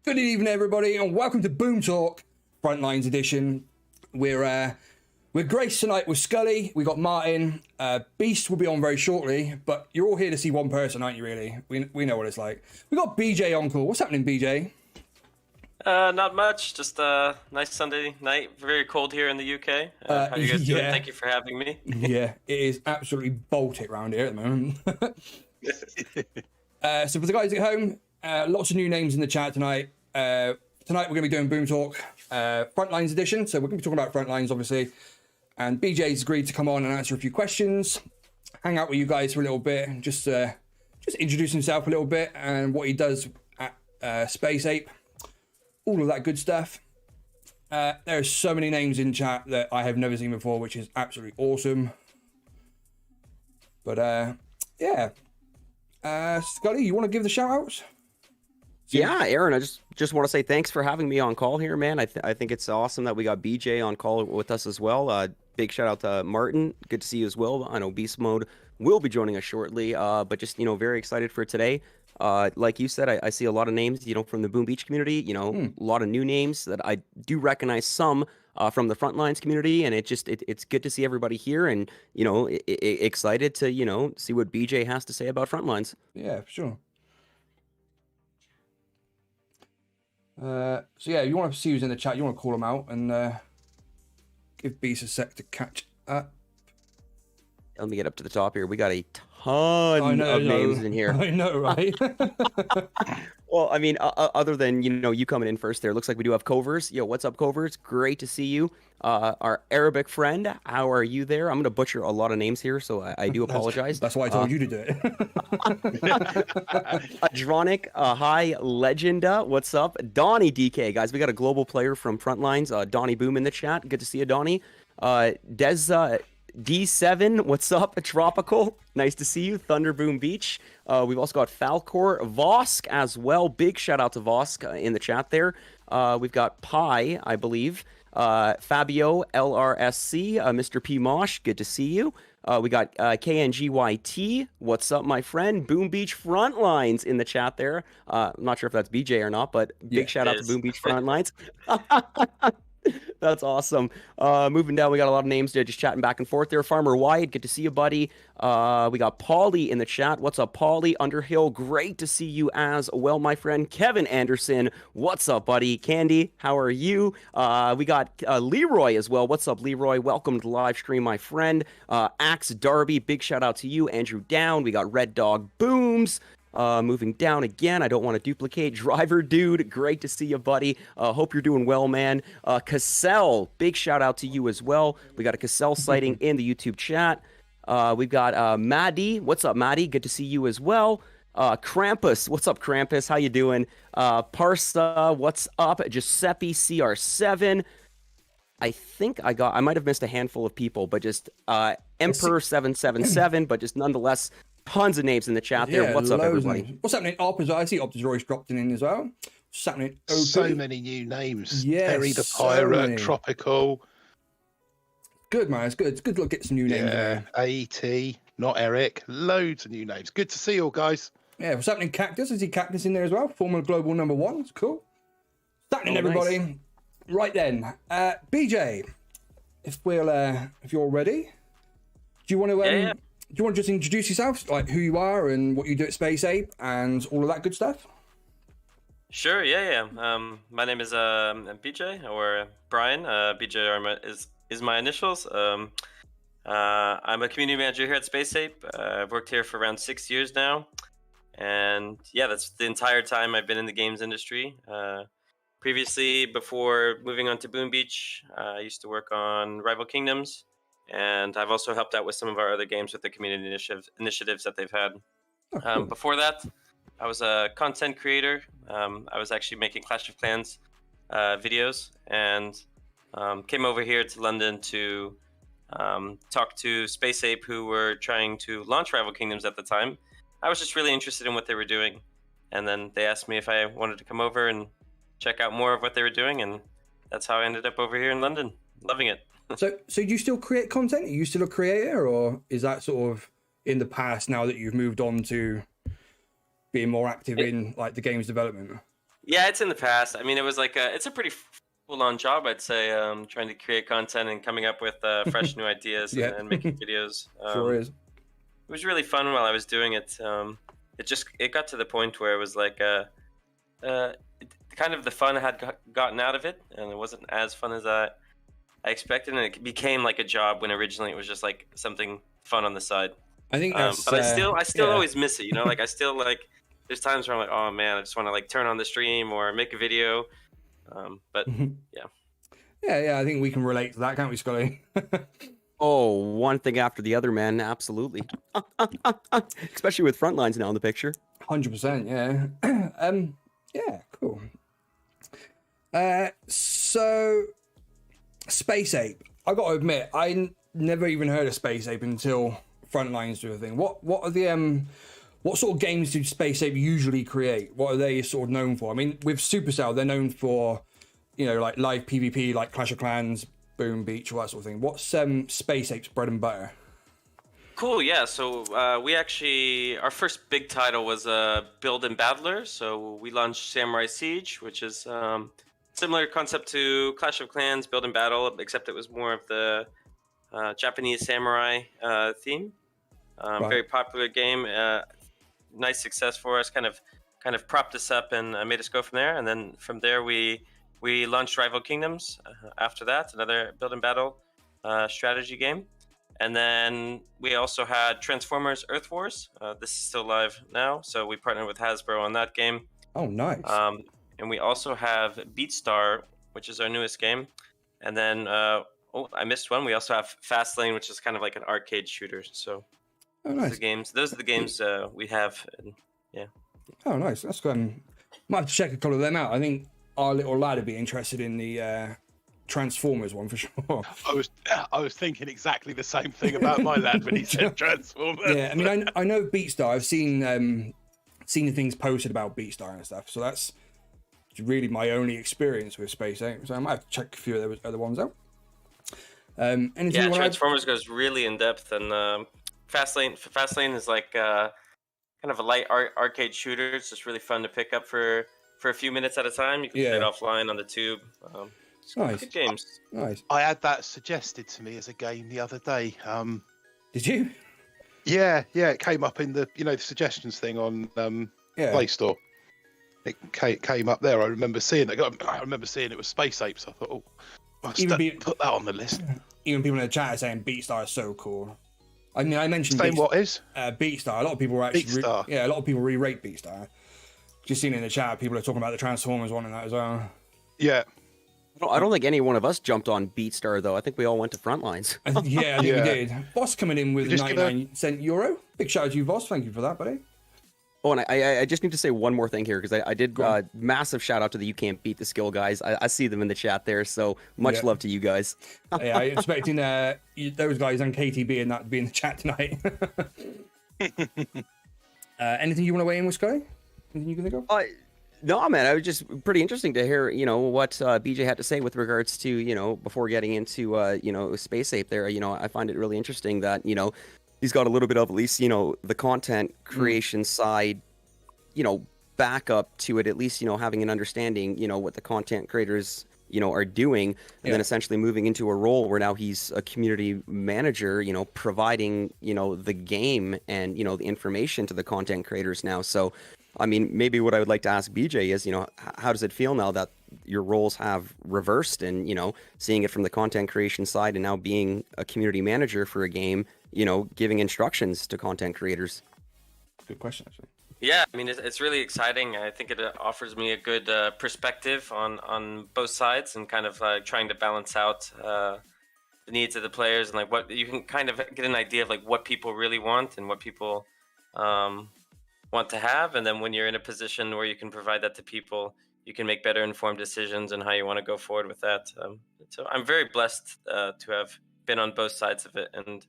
Good evening, everybody, and welcome to Boom Talk Frontlines edition. We're graced tonight with Scully. We got Martin. Beast will be on very shortly, but you're all here to see one person, aren't you? Really, we know what it's like. We got BJ on call. What's happening, BJ? Not much. Just a nice Sunday night. Very cold here in the UK. How are you guys doing? Thank you for having me. Yeah, it is absolutely Baltic around here at the moment. So for the guys at home, lots of new names in the chat tonight. Tonight we're going to be doing Boom Talk Frontlines edition. So we're going to be talking about Frontlines, obviously. And BJ's agreed to come on and answer a few questions, hang out with you guys for a little bit, and just introduce himself a little bit and what he does at Space Ape, all of that good stuff. There's so many names in chat that I have never seen before, which is absolutely awesome. But yeah, Scully, you want to give the shout outs? Yeah, Aaron, I just want to say thanks for having me on call here, man. I think it's awesome that we got BJ on call with us as well. Big shout out to Martin. Good to see you as well. I know Beast Mode will be joining us shortly, but just, very excited for today. Like you said, I see a lot of names, from the Boom Beach community, a lot of new names that I do recognize some from the Frontlines community, and it's good to see everybody here and, excited to, see what BJ has to say about Frontlines. Yeah, for sure. So yeah, if you want to see who's in the chat, you want to call them out and give Beast a sec to catch up. Let me get up to the top here. We got a ton of names in here. I know, right? Well, I mean, other than, you coming in first there, looks like we do have Covers. Yo, what's up, Covers? Great to see you. Our Arabic friend, how are you there? I'm going to butcher a lot of names here, so I do apologize. That's why I told you to do it. Adronic, hi, Legenda, what's up? Donnie DK, guys, we got a global player from Frontlines. Donnie Boom in the chat. Good to see you, Donnie. Des... D7, what's up? Tropical, nice to see you. Thunder Boom Beach. We've also got Falcor, Vosk as well. Big shout out to Vosk in the chat there. We've got Pi, I believe. Fabio, LRSC, Mr. P. Mosh, good to see you. We got KNGYT, what's up, my friend? Boom Beach Frontlines in the chat there. I'm not sure if that's BJ or not, but big shout out to Boom Beach Frontlines. That's awesome. Moving down, we got a lot of names there, just chatting back and forth there. Farmer Wyatt, good to see you, buddy. We got Paulie in the chat. What's up, Paulie? Underhill, great to see you as well, my friend. Kevin Anderson, what's up, buddy? Candy, how are you? We got Leroy as well. What's up, Leroy? Welcome to the live stream, my friend. Axe Darby, big shout out to you. Andrew Down, we got Red Dog Booms. Moving down again, I don't want to duplicate. Driver Dude, great to see you, buddy. Hope you're doing well, man. Cassell, big shout out to you as well. We got a Cassell sighting in the YouTube chat. We've got Maddie. What's up, Maddie? Good to see you as well. Krampus, what's up, Krampus? How you doing? Parsa, what's up? Giuseppe CR7. I think I might have missed a handful of people, but just Emperor777, but just nonetheless, tons of names in the chat there. What's up, everybody? What's happening? Optus, I see Optus Royce dropped in as well. What's happening? So many new names. Yeah, Terry the Pirate, Tropical. Good, man. It's good. It's good to get some new names. Yeah, AET, not Eric. Loads of new names. Good to see you all, guys. Yeah, what's happening? Cactus. I see Cactus in there as well. Former global #1. It's cool. What's happening, everybody? Nice. Right then, BJ, if you're ready, do you want to yeah. Do you want to just introduce yourself, like who you are and what you do at Space Ape and all of that good stuff? Sure, yeah. My name is BJ or Brian. BJ is my initials. I'm a community manager here at Space Ape. I've worked here for around 6 years now, and yeah, that's the entire time I've been in the games industry. Previously, before moving on to Boom Beach, I used to work on Rival Kingdoms. And I've also helped out with some of our other games with the community initiatives that they've had. Oh, cool. Before that, I was a content creator. I was actually making Clash of Clans videos and came over here to London to talk to Space Ape, who were trying to launch Rival Kingdoms at the time. I was just really interested in what they were doing. And then they asked me if I wanted to come over and check out more of what they were doing. And that's how I ended up over here in London, loving it. So do you still create content? Are you still a creator, or is that sort of in the past now that you've moved on to being more active in like the game's development? Yeah, it's in the past. I mean, it was like it's a pretty full-on job, I'd say. Trying to create content and coming up with fresh new ideas Yeah. and making videos. Sure is. It was really fun while I was doing it. It got to the point where it was like kind of the fun had gotten out of it, and it wasn't as fun as I expected, and it became like a job when originally it was just like something fun on the side. I think that's. But I still yeah. always miss it. You know, like I still like. There's times where I'm like, oh man, I just want to like turn on the stream or make a video. But yeah. Yeah. I think we can relate to that, can't we, Scully? Oh, one thing after the other, man. Absolutely. Especially with Frontlines now in the picture. 100%. Yeah. Yeah. Cool. So, Space Ape. I got to admit, I never even heard of Space Ape until Frontlines do a thing. What are the what sort of games do Space Ape usually create? What are they sort of known for? I mean, with Supercell, they're known for, you know, like live PvP, like Clash of Clans, Boom Beach, all that sort of thing. What's Space Ape's bread and butter? Cool, yeah. So we actually, our first big title was Build and Battler. So we launched Samurai Siege, which is similar concept to Clash of Clans, Build and Battle, except it was more of the Japanese samurai theme. Right. Very popular game. Nice success for us. Kind of propped us up and made us go from there. And then from there we launched Rival Kingdoms. After that, another Build and Battle strategy game. And then we also had Transformers Earth Wars. This is still live now, so we partnered with Hasbro on that game. Oh, nice. And we also have Beatstar, which is our newest game. And then, I missed one. We also have Fastlane, which is kind of like an arcade shooter. So Oh, nice. those are the games we have. And, yeah. Oh, nice. That's good. Might have to check a couple of them out. I think our little lad would be interested in the Transformers one for sure. I was thinking exactly the same thing about my lad when he said Transformers. Yeah, I mean, I know Beatstar. I've seen the things posted about Beatstar and stuff. So that's really my only experience with Space Ape. So I might have to check a few of the other ones out. Anything Yeah, you wanna add? Transformers goes really in depth, and Fastlane is like kind of a light arcade shooter. It's just really fun to pick up for a few minutes at a time. You can play it offline on the tube. Nice. Good games. Nice. I had that suggested to me as a game the other day. Did you? Yeah, it came up in the the suggestions thing on Play Store. It came up there. I remember seeing it. I remember seeing it was Space Ape. So I thought, put that on the list. Even people in the chat are saying Beatstar is so cool. I mean, I mentioned What is Beatstar. A lot of people were actually Beatstar. a lot of people re-rate Beatstar. Just seen in the chat, people are talking about the Transformers one and that as well. Yeah. I don't think any one of us jumped on Beatstar, though. I think we all went to Frontlines. I think we did. Boss coming in with Just 99 euro. Big shout out to you, Boss. Thank you for that, buddy. Oh, and I just need to say one more thing here, because I did massive shout out to the You Can't Beat the Skill guys. I see them in the chat there, so much love to you guys. Yeah, I'm expecting those guys on KTB and that to be in the chat tonight. Anything you want to weigh in with, Sky? Anything you can think of? No, man, I was just pretty interesting to hear, what BJ had to say with regards to, before getting into, Space Ape there. I find it really interesting that, he's got a little bit of at least, the content creation side, backup to it, at least, having an understanding, what the content creators, are doing, and then essentially moving into a role where now he's a community manager, providing, the game and, the information to the content creators now. So, I mean, maybe what I would like to ask BJ is, how does it feel now that your roles have reversed and, seeing it from the content creation side and now being a community manager for a game, giving instructions to content creators? Good question, actually. Yeah, I mean, it's really exciting. I think it offers me a good perspective on both sides and kind of trying to balance out the needs of the players and like what you can kind of get an idea of like what people really want and what people want to have. And then when you're in a position where you can provide that to people, you can make better informed decisions on how you want to go forward with that. So I'm very blessed to have been on both sides of it. And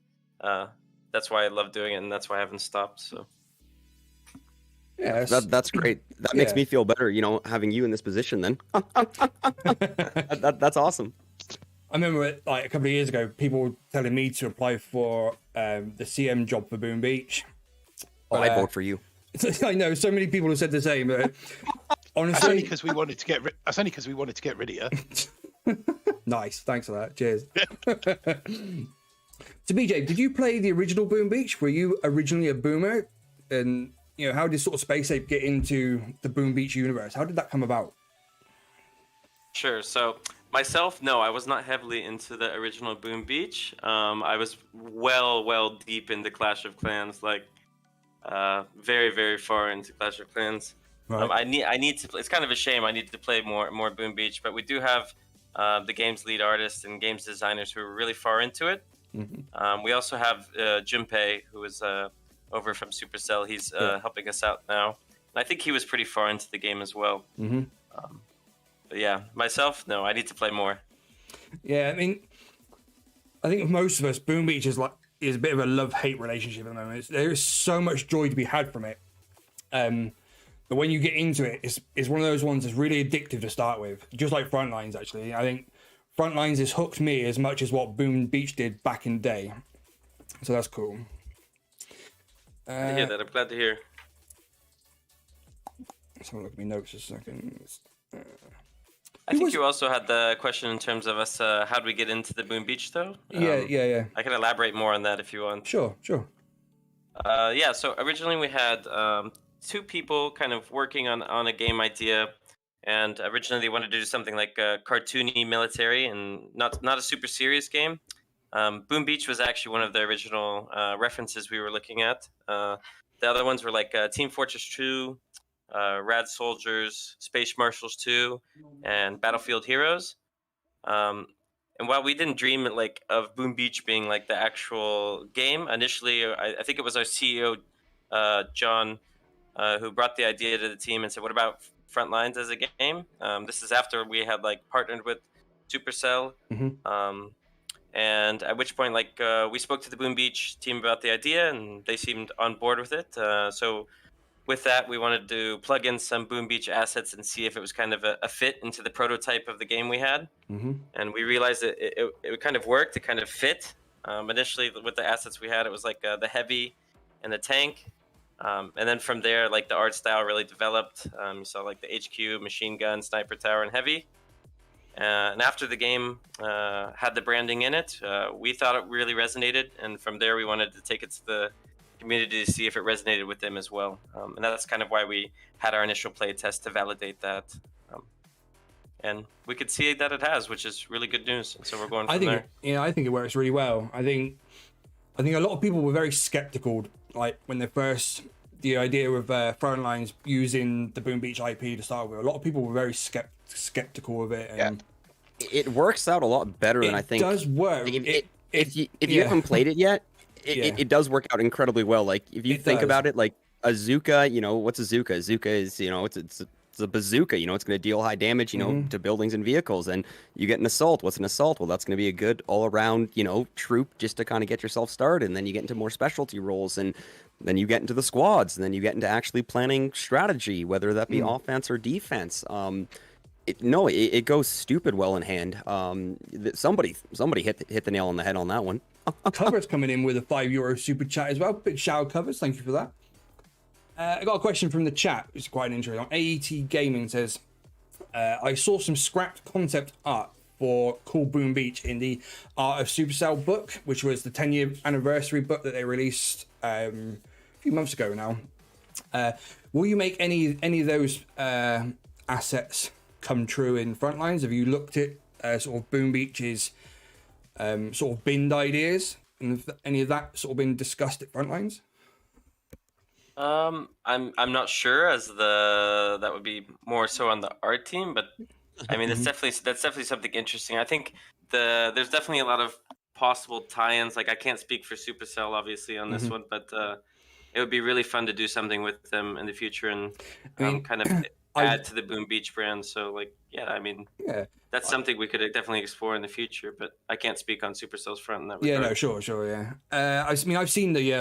that's why I love doing it. And that's why I haven't stopped. So. Yeah, that's great. That makes me feel better, having you in this position then. That's awesome. I remember like a couple of years ago, people telling me to apply for the CM job for Boom Beach. I vote for you. I know so many people have said the same. But honestly, that's only because we wanted to get rid of you. Nice, thanks for that. Cheers. So BJ, did you play the original Boom Beach? Were you originally a boomer? And how did sort of Space Ape get into the Boom Beach universe? How did that come about? Sure. So myself, no, I was not heavily into the original Boom Beach. I was well deep into Clash of Clans, like very, very far into Clash of Clans. Right. I need to play. It's kind of a shame. I need to play more Boom Beach, but we do have the game's lead artists and games designers who are really far into it. Mm-hmm. We also have Junpei, who is over from Supercell. He's helping us out now. And I think he was pretty far into the game as well. Mm-hmm. But yeah, myself, no, I need to play more. Yeah, I mean, I think most of us, Boom Beach is a bit of a love-hate relationship at the moment. There is so much joy to be had from it. But when you get into it, it's one of those ones that's really addictive to start with, just like Frontlines, actually. I think Frontlines has hooked me as much as what Boom Beach did back in the day. So that's cool. Glad to hear that. I'm glad to hear. Let's have a look at my notes a second. I think you also had the question in terms of us, how did we get into the Boom Beach, though? Yeah. I can elaborate more on that if you want. Sure. Yeah, so originally we had two people kind of working on a game idea, and originally they wanted to do something like a cartoony military and not a super serious game. Boom Beach was actually one of the original references we were looking at. The other ones were like Team Fortress 2, Rad Soldiers, Space Marshals 2, and Battlefield Heroes. And while we didn't dream of Boom Beach being like the actual game, initially I think it was our CEO, John, who brought the idea to the team and said, "What about Frontlines as a game?" This is after we had partnered with Supercell, and at which point we spoke to the Boom Beach team about the idea, and they seemed on board with it. So with that, we wanted to plug in some Boom Beach assets and see if it was kind of a fit into the prototype of the game we had. And we realized that it kind of worked. It kind of fit. Initially, with the assets we had, it was the heavy and the tank. And then from there, the art style really developed. You saw the HQ, machine gun, sniper tower, and heavy. And after the game had the branding in it, we thought it really resonated. And from there, we wanted to take it to the community to see if it resonated with them as well. And that's kind of why we had our initial play test to validate that. And we could see that it has, which is really good news. And so we're going from there. I think it works really well. I think a lot of people were very skeptical, when they first, the idea of Frontlines using the Boom Beach IP to start with. A lot of people were very skeptical of it. And it works out a lot better than I think. It does work. If you haven't played it yet, it does work out incredibly well. If you think about it, a Zuka, what's a Zuka? A Zuka is, it's a bazooka, it's going to deal high damage, to buildings and vehicles. And you get an assault. What's an assault? Well, that's going to be a good all-around, troop just to kind of get yourself started. And then you get into more specialty roles, and then you get into the squads, and then you get into actually planning strategy, whether that be offense or defense. It goes stupid well in hand. Somebody hit the nail on the head on that one. Covers coming in with a €5 super chat as well. Big shout out, Covers. Thank you for that. I got a question from the chat, which is quite interesting. AET Gaming says, I saw some scrapped concept art for Cool Boom Beach in the Art of Supercell book, which was the 10-year anniversary book that they released a few months ago now. Will you make any of those assets come true in Frontlines? Have you looked at sort of Boom Beach's sort of binned ideas, and any of that sort of been discussed at Frontlines? I'm not sure, as that would be more so on the art team, but I mean that's definitely something interesting. I think there's definitely a lot of possible tie-ins. I can't speak for Supercell obviously on this one, but it would be really fun to do something with them in the future and kind of add to the Boom Beach brand. So that's something we could definitely explore in the future, but I can't speak on Supercell's front in that regard. Yeah, no, sure, yeah. I've seen the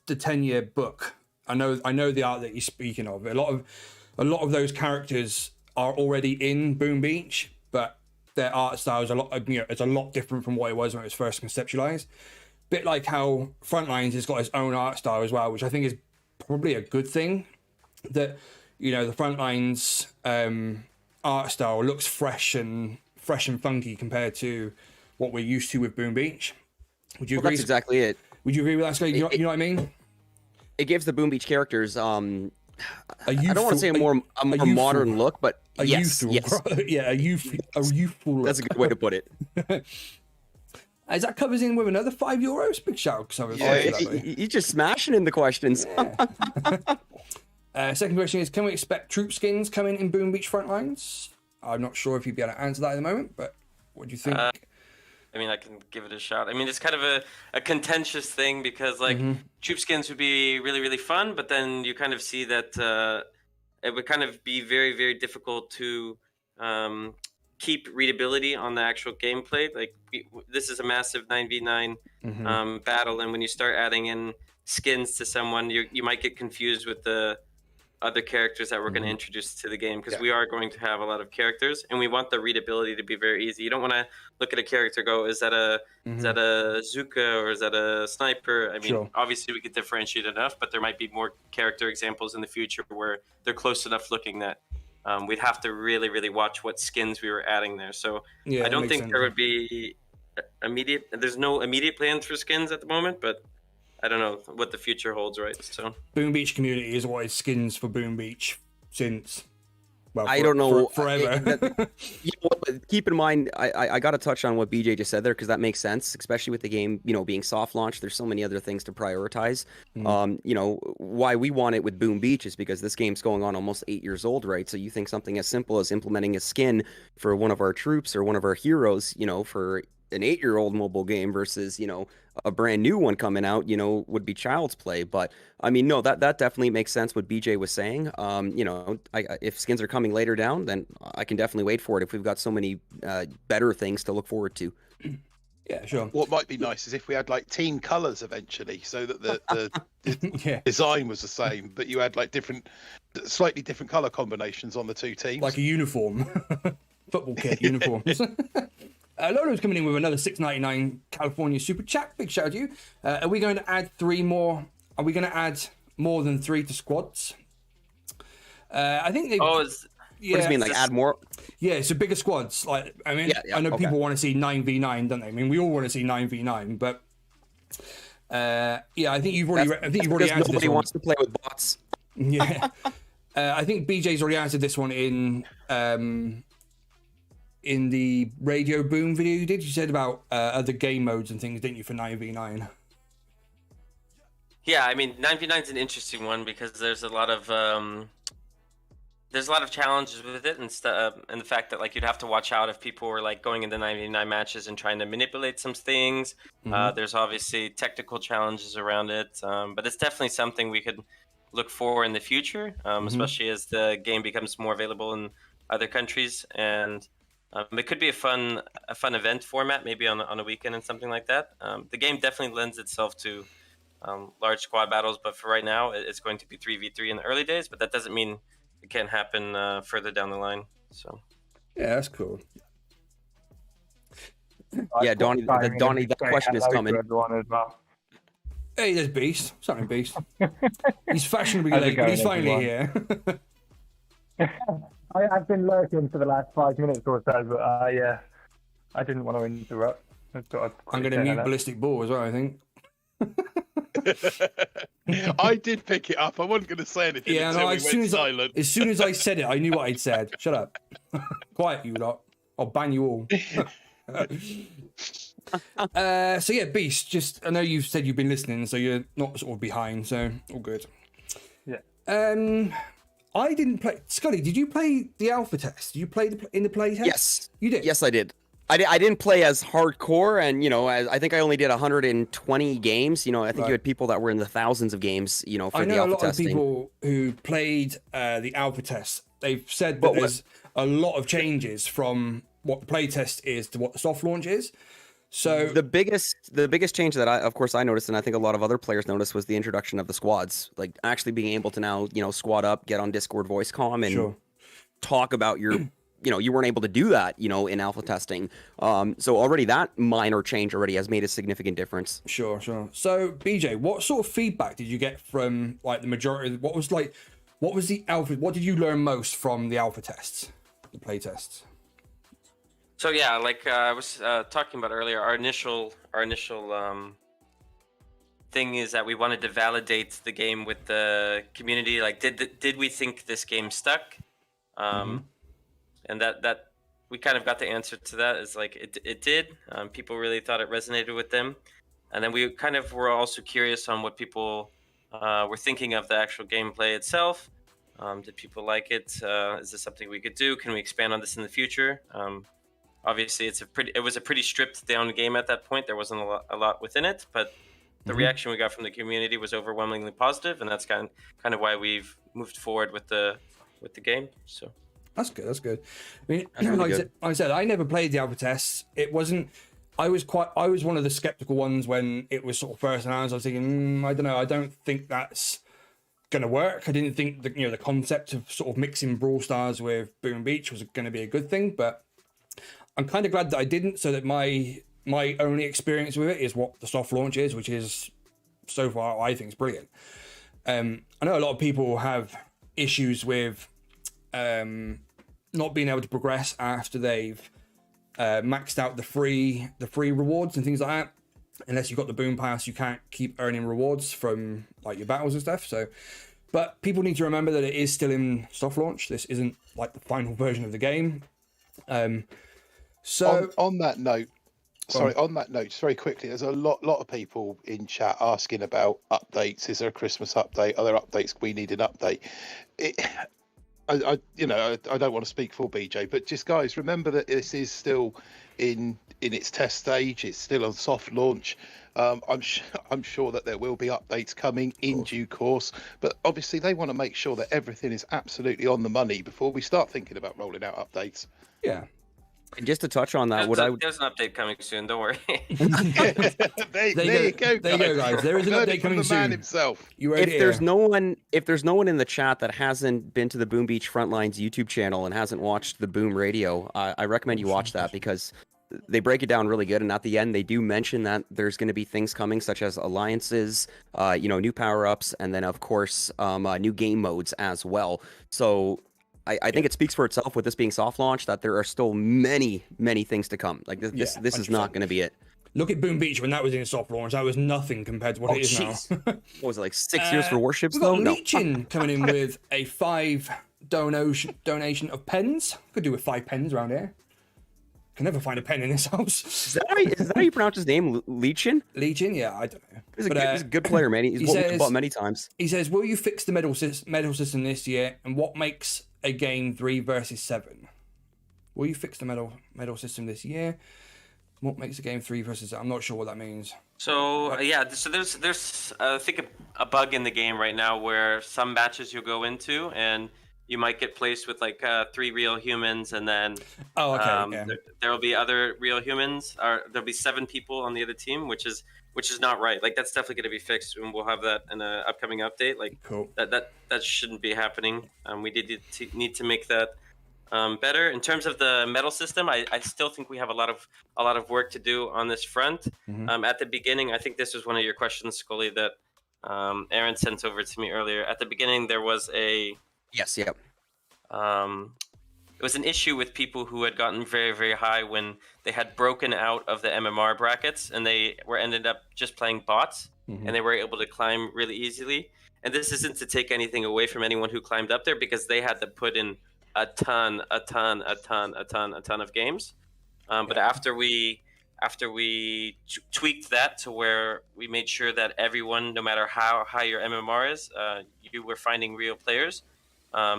10-year book. I know the art that you're speaking of. A lot of those characters are already in Boom Beach, but their art style is it's a lot different from what it was when it was first conceptualized. Bit like how Frontlines has got its own art style as well, which I think is probably a good thing. That you know, the Frontlines art style looks fresh and funky compared to what we're used to with Boom Beach. Would you agree? That's exactly it. Would you agree with that, Scotty? You know what I mean? It gives the Boom Beach characters I don't youthful, want to say a more modern look, but yes. Yeah, a youthful look. That's a good way to put it. As that covers in with another €5, big shout out. You're just smashing in the questions. Second question is, can we expect troop skins coming in Boom Beach Frontlines? I'm not sure if you'd be able to answer that at the moment, but what do you think? I mean, I can give it a shot. I mean, it's kind of a contentious thing because, like, troop skins would be really, really fun, but then you kind of see that it would kind of be very, very difficult to keep readability on the actual gameplay. Like, this is a massive 9v9 battle, and when you start adding in skins to someone, you might get confused with the other characters that we're going to introduce to the game, because we are going to have a lot of characters, and we want the readability to be very easy. You don't want to look at a character and go, is that a Zuka or is that a sniper? I mean, obviously we could differentiate enough, but there might be more character examples in the future where they're close enough looking that we'd have to really, really watch what skins we were adding there. So I don't think there would be there's no immediate plans for skins at the moment, but I don't know what the future holds, right? So Boom Beach community has wanted skins for Boom Beach since, well, I don't know, forever. But keep in mind, I got to touch on what BJ just said there, because that makes sense, especially with the game, you know, being soft launch. There's so many other things to prioritize. You know, why we want it with Boom Beach is because this game's going on almost 8 years old, right? So you think something as simple as implementing a skin for one of our troops or one of our heroes, you know, for an 8-year-old mobile game versus, you know, a brand new one coming out, you know, would be child's play. But I mean, no, that definitely makes sense what BJ was saying. You know, if skins are coming later down, then I can definitely wait for it if we've got so many better things to look forward to. Yeah, sure. What might be nice is if we had like team colors eventually, so that the design was the same, but you had like slightly different color combinations on the two teams, like a uniform, football kit uniforms. Lolo's coming in with another $6.99 California super chat. Big shout out to you. Are we going to add 3 more? Are we going to add more than 3 to squads? I think they. What does it mean? Like add more? Yeah, so bigger squads. Like, I mean, I know people want to see 9v9, don't they? I mean, we all want to see 9v9, but I think you've already. I think you've already answered this one. Nobody wants to play with bots. Yeah, I think BJ's already answered this one in the Radio Boom video you did. You said about other game modes and things, didn't you, for 9v9? Yeah, I mean, 9v9 is an interesting one because there's a lot of challenges with it, and the fact that, like, you'd have to watch out if people were like going into 9v9 matches and trying to manipulate some things. There's obviously technical challenges around it, but it's definitely something we could look for in the future, especially as the game becomes more available in other countries. And it could be a fun event format, maybe on a weekend and something like that. The game definitely lends itself to large squad battles, but for right now, it's going to be 3v3 in the early days. But that doesn't mean it can't happen further down the line. So yeah, that's cool. Yeah, Donnie, that question is coming. Everyone as well. Hey, there's Beast. Something Beast. He's fashionably late, but he's finally here. I've been lurking for the last 5 minutes or so, but I didn't want to interrupt. I'm going to mute Ballistic Ball as well, I think. I did pick it up. I wasn't going to say anything until we went silent. As soon as I said it, I knew what I'd said. Shut up. Quiet, you lot. I'll ban you all. So yeah, Beast, just, I know you've said you've been listening, so you're not sort of behind, so all good. Yeah. I didn't play. Scotty, did you play the alpha test? Did you play in the play test? Yes. You did? Yes, I did. I didn't play as hardcore, and, you know, I think I only did 120 games. You know, I think you had people that were in the thousands of games, you know, for the alpha testing. I know a lot of people who played the alpha test. They've said that there's a lot of changes from what the play test is to what the soft launch is. So the biggest change that I noticed, and I think a lot of other players noticed, was the introduction of the squads. Like, actually being able to now, you know, squad up, get on Discord voice comm, and talk about your, you know, you weren't able to do that, you know, in alpha testing. So already that minor change already has made a significant difference. Sure. So BJ, what sort of feedback did you get from, like, the majority? What was, like, What was the alpha? What did you learn most from the alpha tests, the play tests? So yeah, like I was talking about earlier, our initial thing is that we wanted to validate the game with the community. Like, did we think this game stuck? And that we kind of got the answer to that. Is like it did. People really thought it resonated with them, and then we kind of were also curious on what people were thinking of the actual gameplay itself. Did people like it? Is this something we could do? Can we expand on this in the future? Obviously, it was a pretty stripped down game at that point. There wasn't a lot within it, but the reaction we got from the community was overwhelmingly positive, and that's kind of why we've moved forward with the game. So that's good. That's good. I mean, like I said, I never played the alpha tests. It wasn't. I was one of the skeptical ones when it was sort of first announced. I was thinking, I don't know. I don't think that's gonna work. I didn't think the concept of sort of mixing Brawl Stars with Boom Beach was going to be a good thing, but I'm kind of glad that I didn't, so that my only experience with it is what the soft launch is, which is so far I think is brilliant. I know a lot of people have issues with not being able to progress after they've maxed out the free rewards and things like that. Unless you've got the Boom Pass, you can't keep earning rewards from like your battles and stuff. So, but people need to remember that it is still in soft launch. This isn't like the final version of the game. So on that note, just very quickly, there's a lot of people in chat asking about updates. Is there a Christmas update? Are there updates? We need an update. I don't want to speak for BJ, but just guys, remember that this is still in its test stage. It's still on soft launch. I'm sure that there will be updates coming in due course, but obviously they want to make sure that everything is absolutely on the money before we start thinking about rolling out updates. Yeah. And just to touch on that, there's an update coming soon. Don't worry. there you go, guys. There is an update coming soon. Man himself. If there's no one in the chat that hasn't been to the Boom Beach Frontlines YouTube channel and hasn't watched the Boom Radio, I recommend you watch that because they break it down really good. And at the end, they do mention that there's going to be things coming such as alliances, new power-ups, and then of course new game modes as well. So I think it speaks for itself with this being soft launch that there are still many things to come. Like this is not going to be it. Look at Boom Beach when that was in soft launch. That was nothing compared to what it is now. What was it, like 6 years for warships? We've got Leechin coming in with a 5 donation of pens. Could do with 5 pens around here. Can never find a pen in this house. Is that how you pronounce his name? Leechin? Leechin, yeah, I don't know. He's a good player, man. He's bought many times. He says, will you fix the medal system this year? And what makes a game 3 versus 7? Will you fix the medal system this year? What makes a game 3 versus 7? I'm not sure what that means. So so there's I think a bug in the game right now where some matches you'll go into and you might get placed with like 3 real humans, and then there will be other real humans, or there'll be 7 people on the other team, which is not right. Like that's definitely going to be fixed, and we'll have that in an upcoming update. Like cool. That shouldn't be happening. We need to make that better. In terms of the medal system, I still think we have a lot of work to do on this front. At the beginning, I think this was one of your questions, Scully, that Aaron sent over to me earlier. At the beginning, there was it was an issue with people who had gotten very, very high when they had broken out of the MMR brackets and they ended up just playing bots, and they were able to climb really easily. And this isn't to take anything away from anyone who climbed up there, because they had to put in a ton of games. But after we tweaked that to where we made sure that everyone, no matter how high your MMR is, you were finding real players.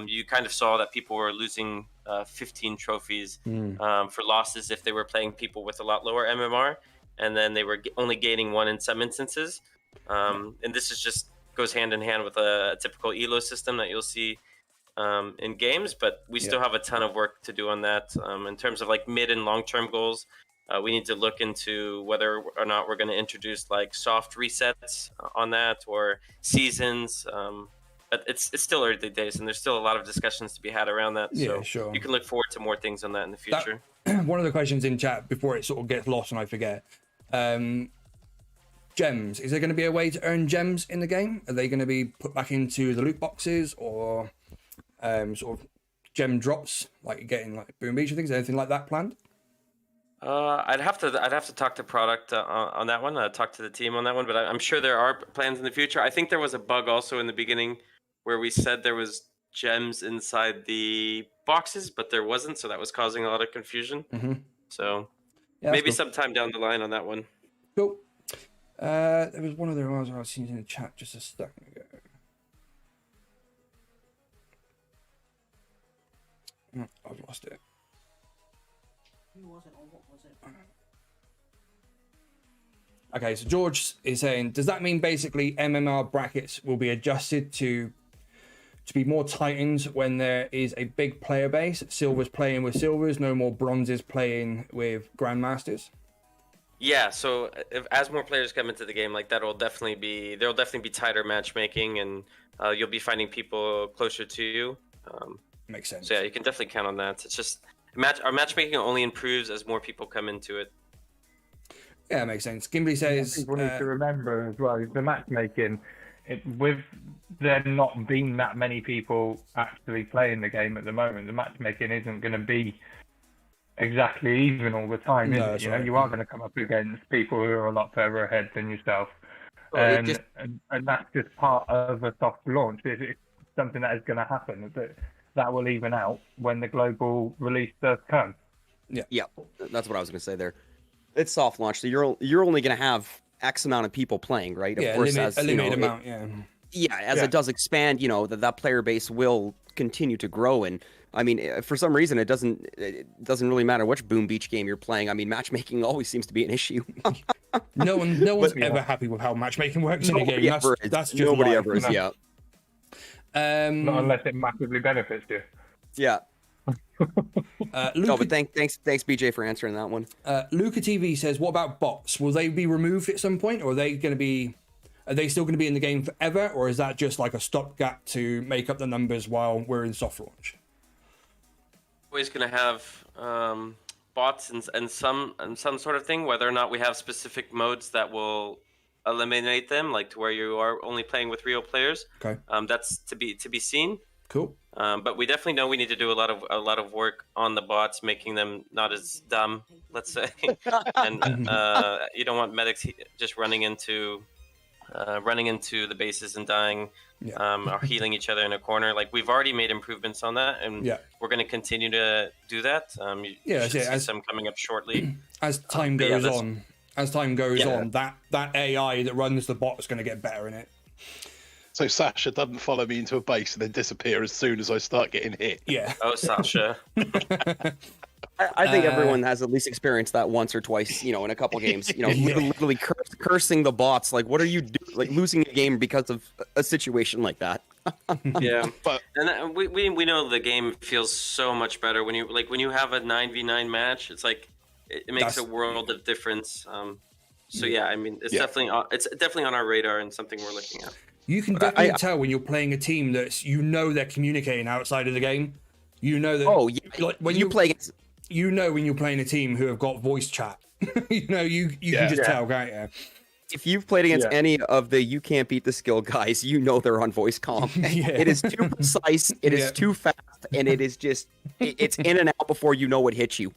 You kind of saw that people were losing 15 trophies for losses if they were playing people with a lot lower MMR, and then they were only gaining 1 in some instances. And this is just goes hand in hand with a typical elo system that you'll see in games, but we still have a ton of work to do on that. In terms of like mid and long-term goals, we need to look into whether or not we're going to introduce like soft resets on that, or seasons. But it's still early days, and there's still a lot of discussions to be had around that. So sure. You can look forward to more things on that in the future. One of the questions in chat before it sort of gets lost and I forget. gems. Is there going to be a way to earn gems in the game? Are they going to be put back into the loot boxes, or sort of gem drops like you're getting like Boom Beach and things? Anything like that planned? I'd have to talk to product on that one. Talk to the team on that one, but I'm sure there are plans in the future. I think there was a bug also in the beginning where we said there was gems inside the boxes, but there wasn't, so that was causing a lot of confusion. So maybe sometime down the line on that one. Cool. There was one other one I was seeing in the chat just a second ago. I've lost it. Who was it or what was it? Okay, so George is saying, does that mean basically MMR brackets will be adjusted to be more Titans when there is a big player base? Silvers playing with Silvers, no more Bronzes playing with Grandmasters? Yeah, so as more players come into the game, like there'll definitely be tighter matchmaking, and you'll be finding people closer to you. Makes sense. So yeah, you can definitely count on that. It's just our matchmaking only improves as more people come into it. Yeah, makes sense. Gimli says... People need to remember as well, the matchmaking, with there not being that many people actually playing the game at the moment, the matchmaking isn't going to be exactly even all the time, is it? You know, you are going to come up against people who are a lot further ahead than yourself. Well, and that's just part of a soft launch. It's something that is going to happen. That will even out when the global release does come. Yeah, that's what I was going to say there. It's soft launch, so you're only going to have X amount of people playing, right? Of course, a limited amount, as it does expand, that player base will continue to grow. And I mean, for some reason, it doesn't really matter which Boom Beach game you're playing. I mean, matchmaking always seems to be an issue. no one's ever happy with how matchmaking works in a game. That's just nobody life. ever is. Yeah. Not unless it massively benefits you. Yeah. Luca, but thanks BJ for answering that one. Luca TV says, what about bots? Will they be removed at some point, or are they still going to be in the game forever, or is that just like a stopgap to make up the numbers while we're in soft launch? Always going to have bots and some sort of thing, whether or not we have specific modes that will eliminate them, like to where you are only playing with real players. Okay. That's to be seen. Cool. But we definitely know we need to do a lot of work on the bots, making them not as dumb, let's say. And you don't want medics just running into the bases and dying, or healing each other in a corner. Like, we've already made improvements on that, and we're going to continue to do that. You should see some coming up shortly. As time goes on, that AI that runs the bot is going to get better in it. So Sasha doesn't follow me into a base and then disappear as soon as I start getting hit. Yeah. Oh, Sasha. I think everyone has at least experienced that once or twice, in a couple games. Literally cursing the bots. Like, what are you doing? Like, losing a game because of a situation like that. Yeah, and we know the game feels so much better when you have a 9v9 match. It's like it makes a world of difference. So yeah, I mean, it's definitely on our radar and something we're looking at. You can definitely tell when you're playing a team that they're communicating outside of the game. You know that. Oh, yeah. Like when you play, when you're playing a team who have got voice chat. you can just tell, can't you? If you've played against any of the you can't beat the skill guys, they're on voice comm. It is too precise, it is too fast, and it is just it's in and out before you know it hits you.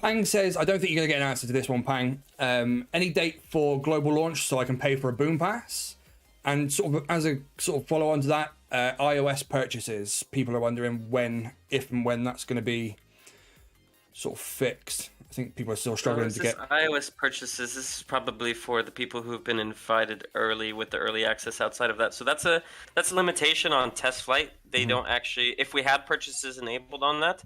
Pang says, I don't think you're going to get an answer to this one, Pang. Any date for global launch so I can pay for a Boom Pass? And sort of as a sort of follow on to that, iOS purchases. People are wondering if and when that's going to be sort of fixed. I think people are still struggling to get iOS purchases. This is probably for the people who've been invited early with the early access. Outside of that, so that's a limitation on test flight. They don't actually. If we had purchases enabled on that,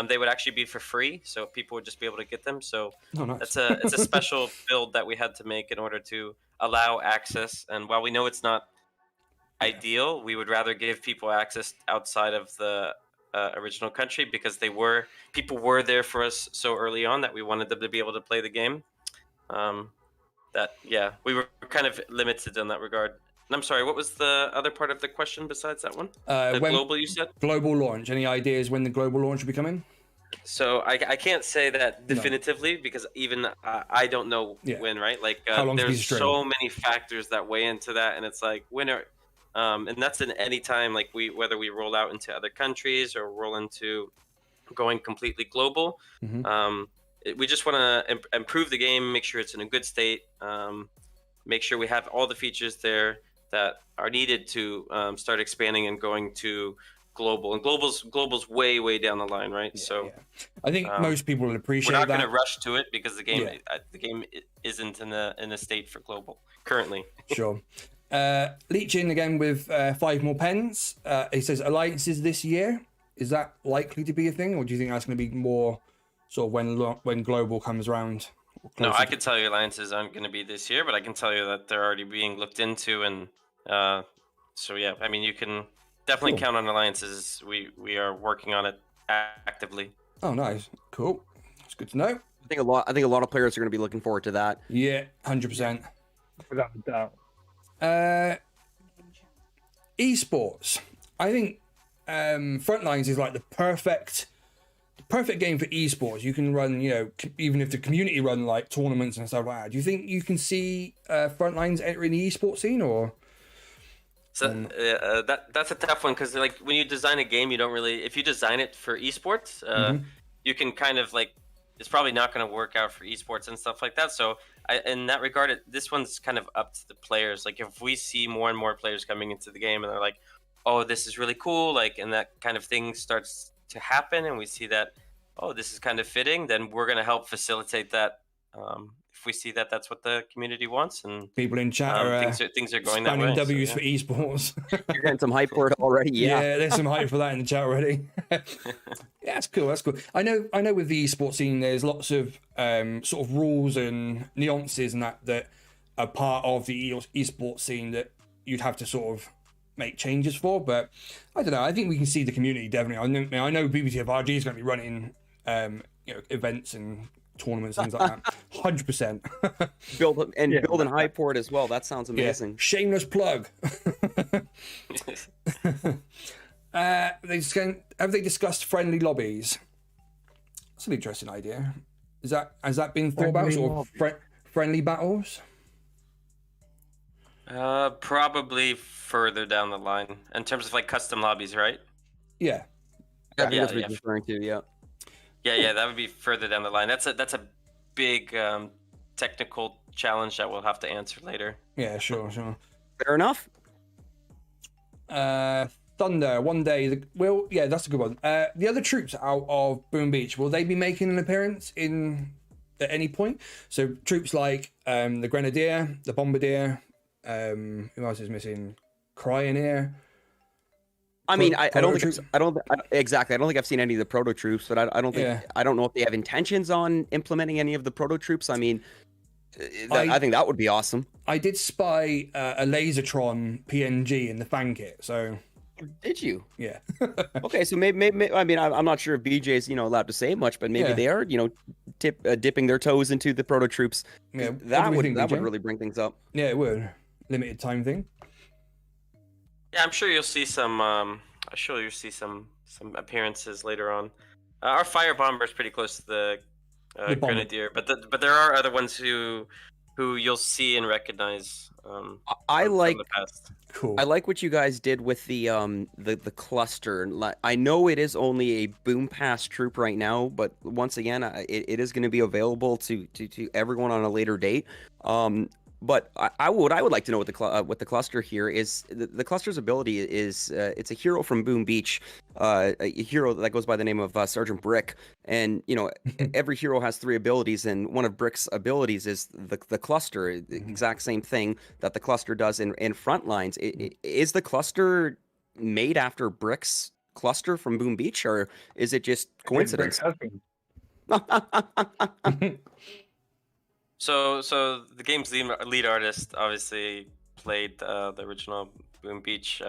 they would actually be for free, so people would just be able to get them. So it's a special build that we had to make in order to allow access. And while we know it's not ideal, we would rather give people access outside of the original country, because people were there for us so early on that we wanted them to be able to play the game. We were kind of limited in that regard. And I'm sorry, what was the other part of the question besides that one? Global, you said? Global launch. Any ideas when the global launch will be coming? So I can't say that definitively because even I don't know when, right? Like there's so many factors that weigh into that, and it's like and that's in any time, like whether we roll out into other countries or roll into going completely global. We just want to improve the game, make sure it's in a good state, make sure we have all the features there that are needed to start expanding and going to global. And global's way down the line, right? I think most people will appreciate that. We're not going to rush to it because the game isn't in a state for global currently. Sure. Leeching again with 5 more pens. He says alliances this year. Is that likely to be a thing, or do you think that's going to be more sort of when global comes around? No, I could tell you alliances aren't going to be this year, but I can tell you that they're already being looked into, and so yeah, I mean, you can definitely count on alliances. We are working on it actively. Oh, nice, cool. That's good to know. I think a lot of players are going to be looking forward to that. Yeah, 100%. Without a doubt. Esports. I think Frontlines is like the perfect game for esports. You can run, even if the community run like tournaments and stuff like that. Do you think you can see Frontlines entering the esports scene, or? So that's a tough one because like when you design a game, you don't really. If you design it for esports, you can kind of like it's probably not going to work out for esports and stuff like that. So in that regard, this one's kind of up to the players. Like if we see more and more players coming into the game and they're like, oh, this is really cool, like, and that kind of thing starts to happen, and we see that, oh, this is kind of fitting, then we're going to help facilitate that. If we see that that's what the community wants, and people in chat are things are going that way. W's for esports. You're getting some hype for it already. Yeah, there's some hype for that in the chat already. Yeah, that's cool. That's cool. I know. With the esports scene, there's lots of sort of rules and nuances and that are part of the esports scene that you'd have to sort of make changes for, but I don't know. I think we can see the community definitely. I know BBTFRG is going to be running events and tournaments, things like that. 100%. Building hype for it as well. That sounds amazing. Yeah. Shameless plug. Have they discussed friendly lobbies? That's an interesting idea. Has that been thought about? Sort of friendly battles? Probably further down the line in terms of like custom lobbies, right? Yeah. That's what we're referring to. Yeah. Yeah, that would be further down the line. That's a big technical challenge that we'll have to answer later. Yeah, sure. Fair enough. Thunder, one day. That's a good one. The other troops out of Boom Beach, will they be making an appearance at any point? So troops like the Grenadier, the Bombardier. Who else is missing? Cryoneer. I mean, I don't think I've seen any of the proto troops, but I don't think I don't know if they have intentions on implementing any of the proto troops. I mean, I think that would be awesome. I did spy a Lasertron PNG in the fan kit, so. Did you? Yeah. Okay, so maybe I mean, I'm not sure if BJ's allowed to say much, but maybe they are dipping their toes into the proto troops. Yeah, that would really bring things up. Yeah, it would. Limited time thing. Yeah, I'm sure you'll see some. Some appearances later on. Our fire bomber is pretty close to the Grenadier, but there are other ones who you'll see and recognize. I like from the past. Cool. I like what you guys did with the cluster. I know it is only a boom pass troop right now, but once again, it is going to be available to everyone on a later date. But I would like to know what the cluster here is. The cluster's ability is it's a hero from Boom Beach, a hero that goes by the name of Sergeant Brick. And every hero has 3 abilities, and one of Brick's abilities is the cluster. The exact same thing that the cluster does in Frontlines. Is the cluster made after Brick's cluster from Boom Beach, or is it just coincidence? So the game's lead artist obviously played the original Boom Beach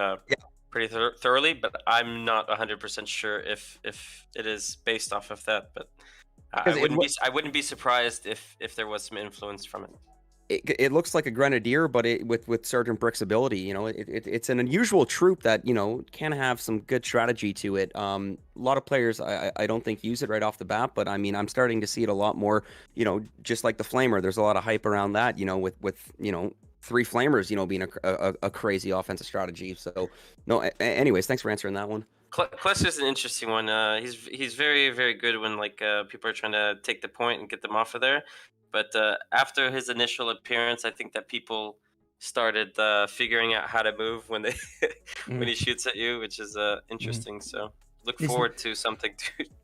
pretty thoroughly, but I'm not 100% sure if it is based off of that. But I wouldn't be surprised if there was some influence from it. it looks like a grenadier, but with Sergeant Brick's ability, you know, it's an unusual troop that, you know, can have some good strategy to it. A lot of players, I don't think use it right off the bat, but I mean, I'm starting to see it a lot more, you know, just like the Flamer. There's a lot of hype around that, you know, with you know, 3 Flamers, you know, being a crazy offensive strategy. So, no, anyways, thanks for answering that one. Cluster's an interesting one. He's very, very good when like people are trying to take the point and get them off of there. But after his initial appearance, I think that people started figuring out how to move when they when he shoots at you, which is interesting. So look forward to something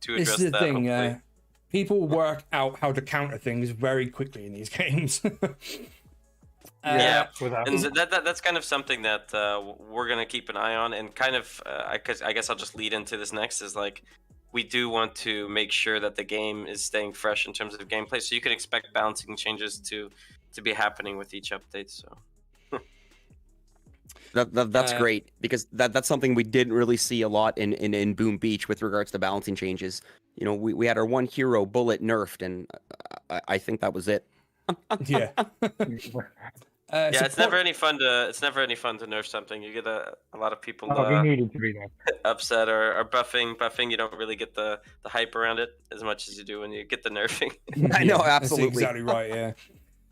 to address that. This is the thing. People work out how to counter things very quickly in these games. Yeah, and that's kind of something that we're gonna keep an eye on, and kind of I guess I'll just lead into this next is like we do want to make sure that the game is staying fresh in terms of gameplay, so you can expect balancing changes to be happening with each update. So that's great, because that's something we didn't really see a lot in Boom Beach with regards to balancing changes. You know, we had our one hero Bullet nerfed, and I think that was it. Yeah. It's never any fun to nerf something. You get a lot of people needed to be there. upset or buffing. You don't really get the hype around it as much as you do when you get the nerfing. I know, absolutely. That's exactly right. Yeah.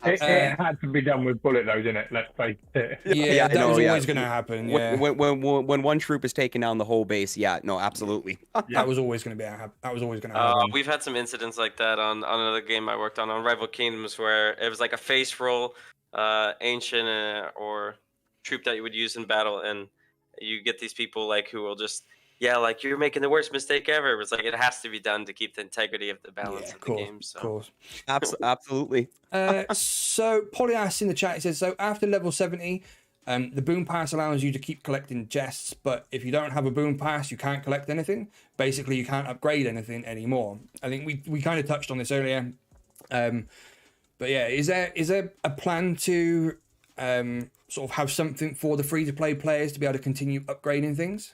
It had to be done with bullet, though, didn't it? Let's face it. Yeah, that was always going to happen. Yeah. When one troop is taking down the whole base, absolutely. That was always going to happen. We've had some incidents like that on another game I worked on Rival Kingdoms, where it was like a face roll, ancient or troop that you would use in battle, and you get these people like who will just like, you're making the worst mistake ever. It's like it has to be done to keep the integrity of the balance of the game. So. Of course. Absolutely. So Polly asks in the chat, he says, so after level 70, the boom pass allows you to keep collecting chests, but if you don't have a boom pass, you can't collect anything. Basically, you can't upgrade anything anymore. I think we kind of touched on this earlier. But yeah, is there a plan to sort of have something for the free-to-play players to be able to continue upgrading things?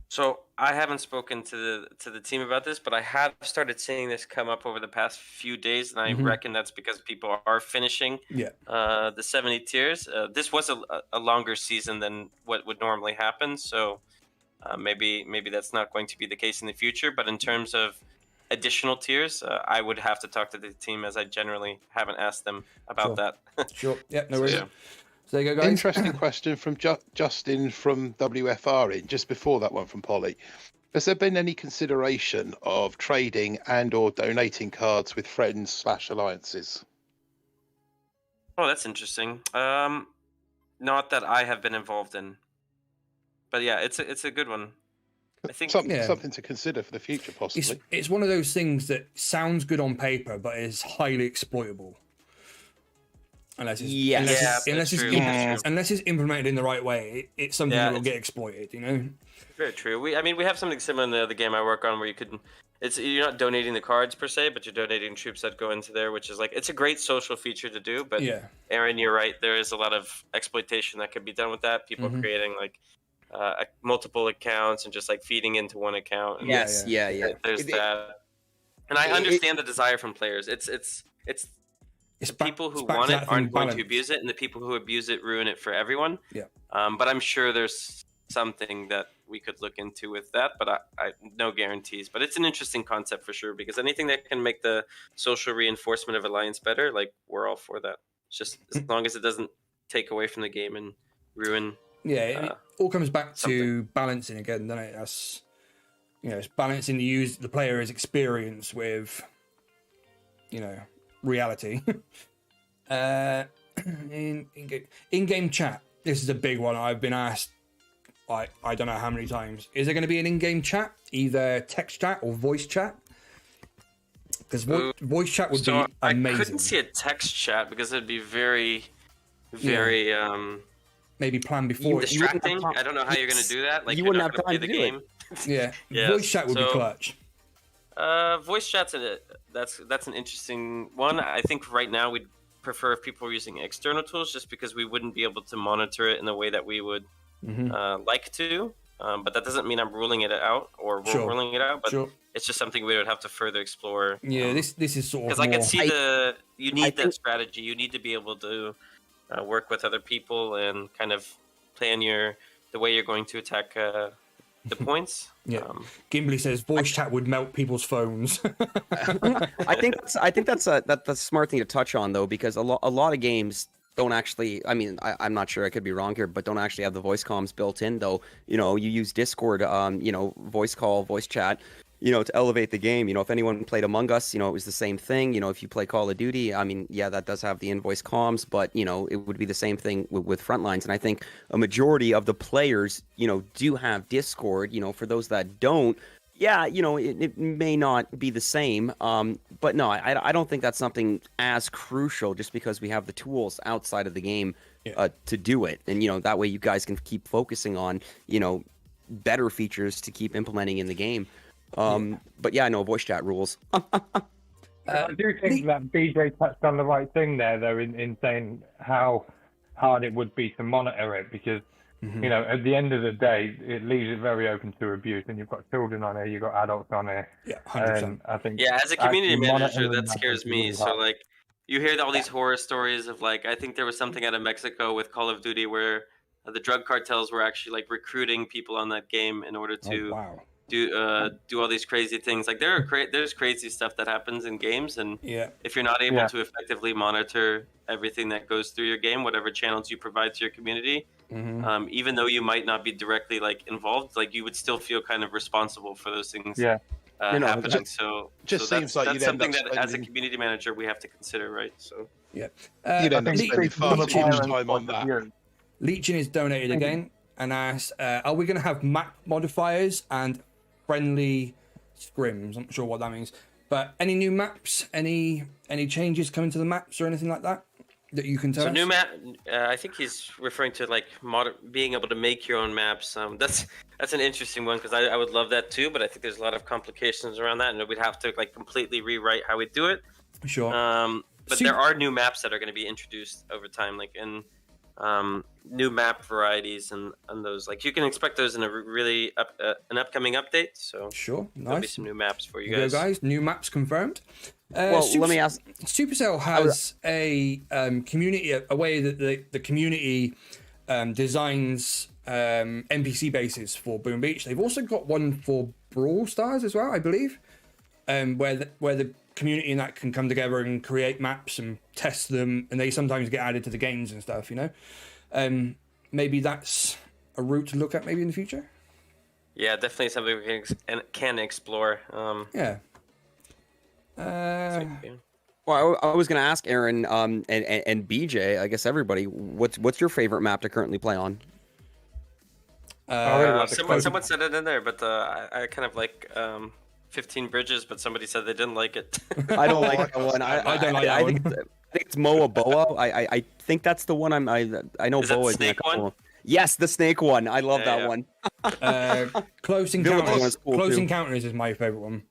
So I haven't spoken to the team about this, but I have started seeing this come up over the past few days, and I reckon that's because people are finishing the 70 tiers. This was a longer season than what would normally happen, so maybe that's not going to be the case in the future. But in terms of additional tiers, I would have to talk to the team, as I generally haven't asked them about that. Sure. Yeah, no worries. Yeah. So there you go, guys. Interesting question from Justin from WFR just before that one from Polly. Has there been any consideration of trading and or donating cards with friends / alliances? Oh, that's interesting. Not that I have been involved in, but yeah, it's a good one. I think something to consider for the future, possibly. It's one of those things that sounds good on paper, but is highly exploitable. Unless it's implemented in the right way, it's something that will get exploited. You know. Very true. We have something similar in the other game I work on, where you're not donating the cards per se, but you're donating troops that go into there, which is like, it's a great social feature to do. But Aaron, you're right. There is a lot of exploitation that could be done with that. People creating like multiple accounts and just like feeding into one account. And There's that, and I understand the desire from players. It's the people who want it aren't going to abuse it, and the people who abuse it ruin it for everyone. Yeah. But I'm sure there's something that we could look into with that, but I no guarantees. But it's an interesting concept for sure, because anything that can make the social reinforcement of Alliance better, like, we're all for that. It's just as long as it doesn't take away from the game and ruin. Yeah, it all comes back to balancing again, doesn't it? That's, it's balancing the player's experience with, reality. In-game chat. This is a big one. I've been asked, I don't know how many times. Is there going to be an in-game chat, either text chat or voice chat? Because voice chat would be amazing. I couldn't see a text chat because it'd be very, very maybe plan before. Distracting. I don't know how you're going to do that. Like, you wouldn't have time to do game. It. Yeah, voice chat would be clutch. Voice chat's that's an interesting one. I think right now we'd prefer if people were using external tools, just because we wouldn't be able to monitor it in the way that we would like to. But that doesn't mean I'm ruling it out or we're ruling it out. But it's just something we would have to further explore. Yeah, this is sort of because I can see you need that strategy. You need to be able to work with other people and kind of plan the way you're going to attack the points. Yeah, Gimbley says voice chat would melt people's phones. I think that's a smart thing to touch on though, because a lot of games don't actually. I mean, I'm not sure. I could be wrong here, but don't actually have the voice comms built in though. You know, you use Discord, voice call, voice chat, to elevate the game. If anyone played Among Us, it was the same thing. If you play Call of Duty, I mean, yeah, that does have the in-voice comms, but, it would be the same thing with Frontlines. And I think a majority of the players, do have Discord. For those that don't, yeah, it may not be the same. But no, I don't think that's something as crucial just because we have the tools outside of the game to do it. And, that way you guys can keep focusing on, better features to keep implementing in the game. But yeah, no, voice chat rules. I do think that BJ touched on the right thing there, though, in saying how hard it would be to monitor it, because at the end of the day, it leaves it very open to abuse, and you've got children on it, you've got adults on it. Yeah, 100%. I think as a community manager, that scares me. So like, you hear all these horror stories of like, I think there was something out of Mexico with Call of Duty where the drug cartels were actually like recruiting people on that game in order to do all these crazy things. Like there's crazy stuff that happens in games, and if you're not able to effectively monitor everything that goes through your game, whatever channels you provide to your community, even though you might not be directly like involved, like you would still feel kind of responsible for those things happening. Just seems like that's something that as a community manager we have to consider, right? So you'd end up spending far too much time on that. Leechin is donated again and asks, are we going to have map modifiers and friendly scrims? I'm not sure what that means, but any new maps, any changes coming to the maps or anything like that you can tell us? New map, I think he's referring to like being able to make your own maps. That's an interesting one, because I would love that too, but I think there's a lot of complications around that, and we'd have to like completely rewrite how we do it. Sure. But there are new maps that are going to be introduced over time, like in new map varieties, and those, like, you can expect those in a really an upcoming update. So sure, nice. There'll be some new maps for you guys. New maps confirmed. Let me ask. Supercell has a community, a way that the community designs NPC bases for Boom Beach. They've also got one for Brawl Stars as well, I believe, where the community and that can come together and create maps and test them, and they sometimes get added to the games and stuff. Maybe that's a route to look at maybe in the future. Yeah, definitely something we can explore. Yeah. Well, I was going to ask Aaron and BJ, I guess everybody, what's your favorite map to currently play on? Someone said it in there, but I kind of like 15 Bridges, but somebody said they didn't like it. I don't like that one. I don't like that one. I think it's Moa Boa. I think that's the one I know. Is Boa that the snake one? Yes, the snake one. I love that one. Close Encounters. Cool Close too. Encounters is my favorite one.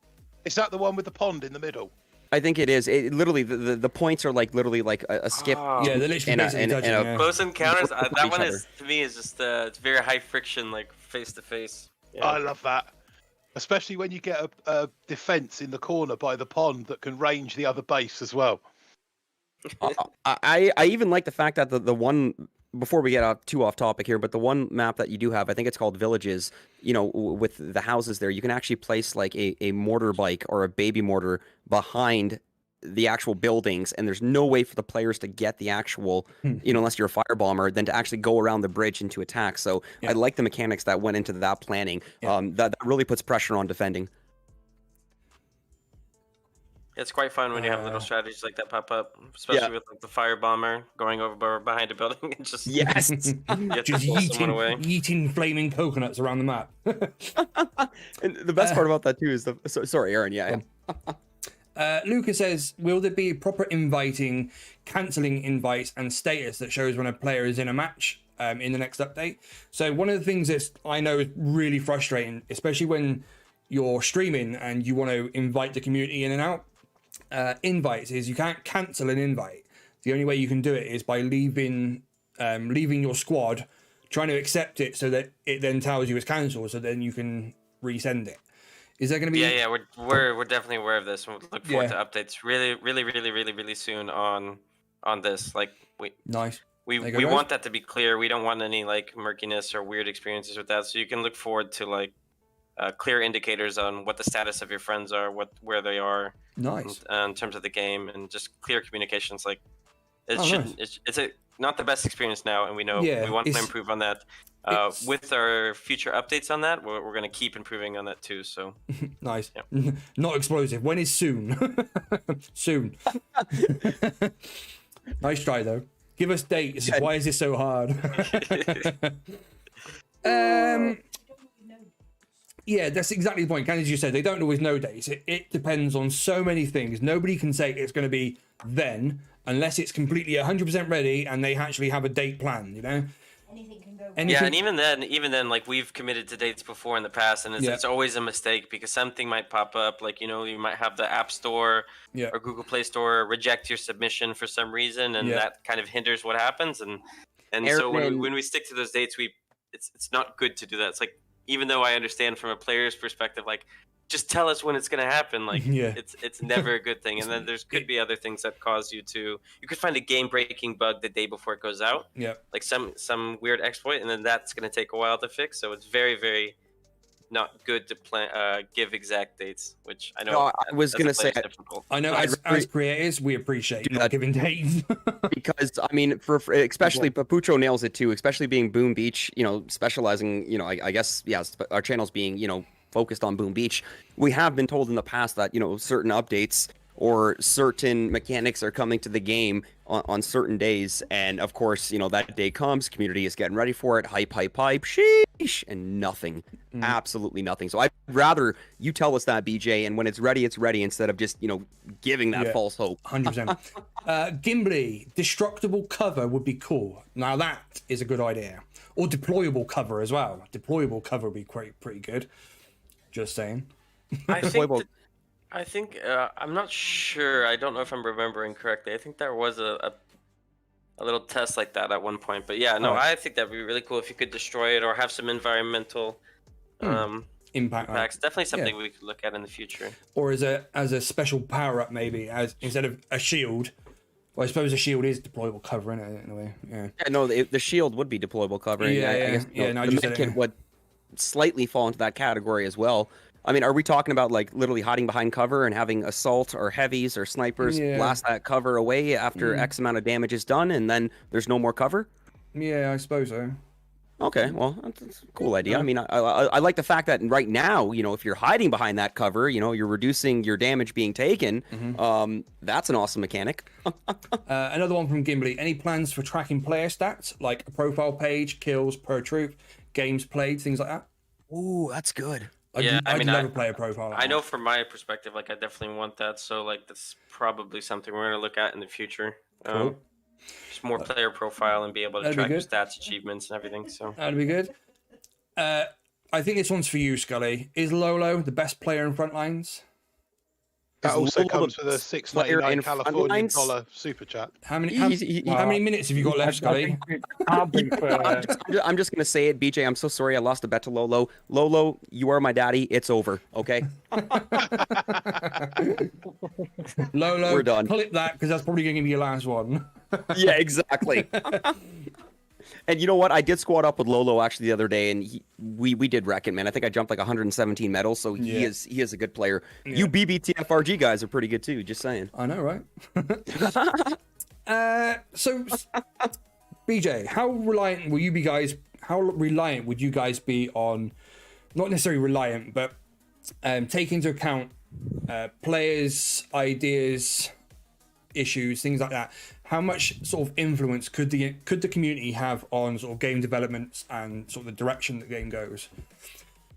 Is that the one with the pond in the middle? I think it is. It literally the points are like literally like a skip. Yeah, they're literally basically touching, Close Encounters. That one is, to me, is just it's very high friction, like face to face. I love that. Especially when you get a defense in the corner by the pond that can range the other base as well. I even like the fact that the one, before we get too off topic here, but the one map that you do have, I think it's called Villages, with the houses there, you can actually place like a mortar bike or a baby mortar behind the actual buildings, and there's no way for the players to get the actual, unless you're a firebomber, then to actually go around the bridge and to attack. So I like the mechanics that went into that planning. That really puts pressure on defending. It's quite fun when you have little strategies like that pop up, especially with like the firebomber going over behind a building and just just yeeting flaming coconuts around the map. And the best part about that too is sorry, Aaron. Lucas says, will there be proper inviting, cancelling invites, and status that shows when a player is in a match in the next update? So one of the things that I know is really frustrating, especially when you're streaming and you want to invite the community in and out, invites, is you can't cancel an invite. The only way you can do it is by leaving your squad trying to accept it so that it then tells you it's cancelled, so then you can resend it. Is there going to be? Yeah, we're definitely aware of this. We'll look forward to updates really soon on this. Like nice. We want that to be clear. We don't want any like murkiness or weird experiences with that. So you can look forward to like clear indicators on what the status of your friends are, where they are. Nice. In terms of the game, and just clear communications. Like it's not the best experience now, and we know we want to improve on that. With our future updates on that, we're going to keep improving on that too. So nice. Yeah. Not explosive. When is soon? Soon. Nice try though. Give us dates. Why is this so hard? Yeah, that's exactly the point. As you said, they don't always know dates. It depends on so many things. Nobody can say it's going to be then unless it's completely 100% ready and they actually have a date planned, you know? Anything can go wrong. Yeah, and even then, like we've committed to dates before in the past, and it's always a mistake because something might pop up. Like, you know, you might have the App Store or Google Play Store reject your submission for some reason, and that kind of hinders what happens. And so when we stick to those dates, it's not good to do that. It's like, even though I understand from a player's perspective, like, just tell us when it's going to happen. Like, it's never a good thing. And then could be other things that cause you could find a game breaking bug the day before it goes out. Yeah. Like some weird exploit, and then that's going to take a while to fix. So it's very, very not good to give exact dates, which I know. No, I was going to say, difficult. I know as creators, we appreciate not giving dates. Because, I mean, for especially Papucho nails it too, especially being Boom Beach, you know, specializing, you know, I guess, our channels being, you know, focused on Boom Beach. We have been told in the past that, you know, certain updates or certain mechanics are coming to the game on certain days. And of course, you know, that day comes, community is getting ready for it, hype, sheesh, and nothing, absolutely nothing. So I'd rather you tell us that, BJ, and when it's ready, instead of just, you know, giving that false hope. 100%. Gimbly, destructible cover would be cool. Now that is a good idea. Or deployable cover as well. Deployable cover would be pretty good. Just saying. I think I'm not sure. I don't know if I'm remembering correctly. I think there was a little test like that at one point. But yeah, no, I think that'd be really cool if you could destroy it or have some environmental impacts. Definitely something we could look at in the future. Or as a special power up, maybe as instead of a shield. Well, I suppose a shield is deployable cover, isn't it? In a way, yeah. No, the shield would be deployable cover. I guess, the medkit would slightly fall into that category as well. I mean, are we talking about like literally hiding behind cover and having assault or heavies or snipers blast that cover away after X amount of damage is done, and then there's no more cover? Yeah, I suppose so. Okay, well, that's a cool idea. I mean, I like the fact that right now, you know, if you're hiding behind that cover, you know, you're reducing your damage being taken. That's an awesome mechanic. Another one from Gimbly. Any plans for tracking player stats, like a profile page, kills per troop, games played, things like that? Ooh, that's good. I'd never play a profile. I know from my perspective, like I definitely want that. So like that's probably something we're gonna look at in the future. Cool. Just more player profile and be able to track your stats, achievements, and everything. So that'd be good. I think this one's for you, Scully. Is Lolo the best player in Frontlines? That also comes with a $6.99 Californian dollar super chat. How many minutes have you got left, Scully? I'm just gonna say it, BJ. I'm so sorry. I lost a bet to Lolo. Lolo, you are my daddy. It's over. Okay. Lolo, we're done. Clip that because that's probably going to be your last one. Yeah, exactly. And you know what? I did squad up with Lolo actually the other day, and we did wreck it, man. I think I jumped like 117 medals, so he is a good player. Yeah. You BBTFRG guys are pretty good too. Just saying. I know, right? So, BJ, how reliant would you guys be on? Not necessarily reliant, but take into account players' ideas, issues, things like that. How much sort of influence could the community have on sort of game developments and sort of the direction the game goes?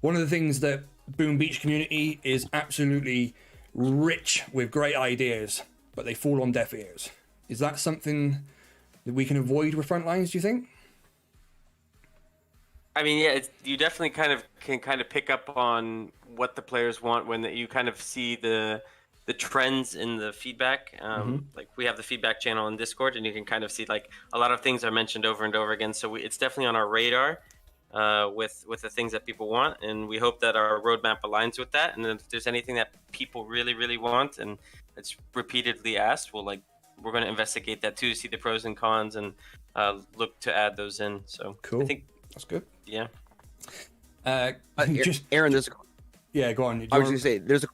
One of the things that Boom Beach community is absolutely rich with great ideas, but they fall on deaf ears. Is that something that we can avoid with Frontlines, do you think? I mean, yeah, you definitely can pick up on what the players want when you kind of see the the trends in the feedback. Like we have the feedback channel in Discord, and you can kind of see like a lot of things are mentioned over and over again. So it's definitely on our radar with the things that people want, and we hope that our roadmap aligns with that. And then if there's anything that people really want and it's repeatedly asked, we're going to investigate that too, see the pros and cons, and look to add those in. So cool. I think that's good. Yeah. Just Aaron, go on. I was going to say there's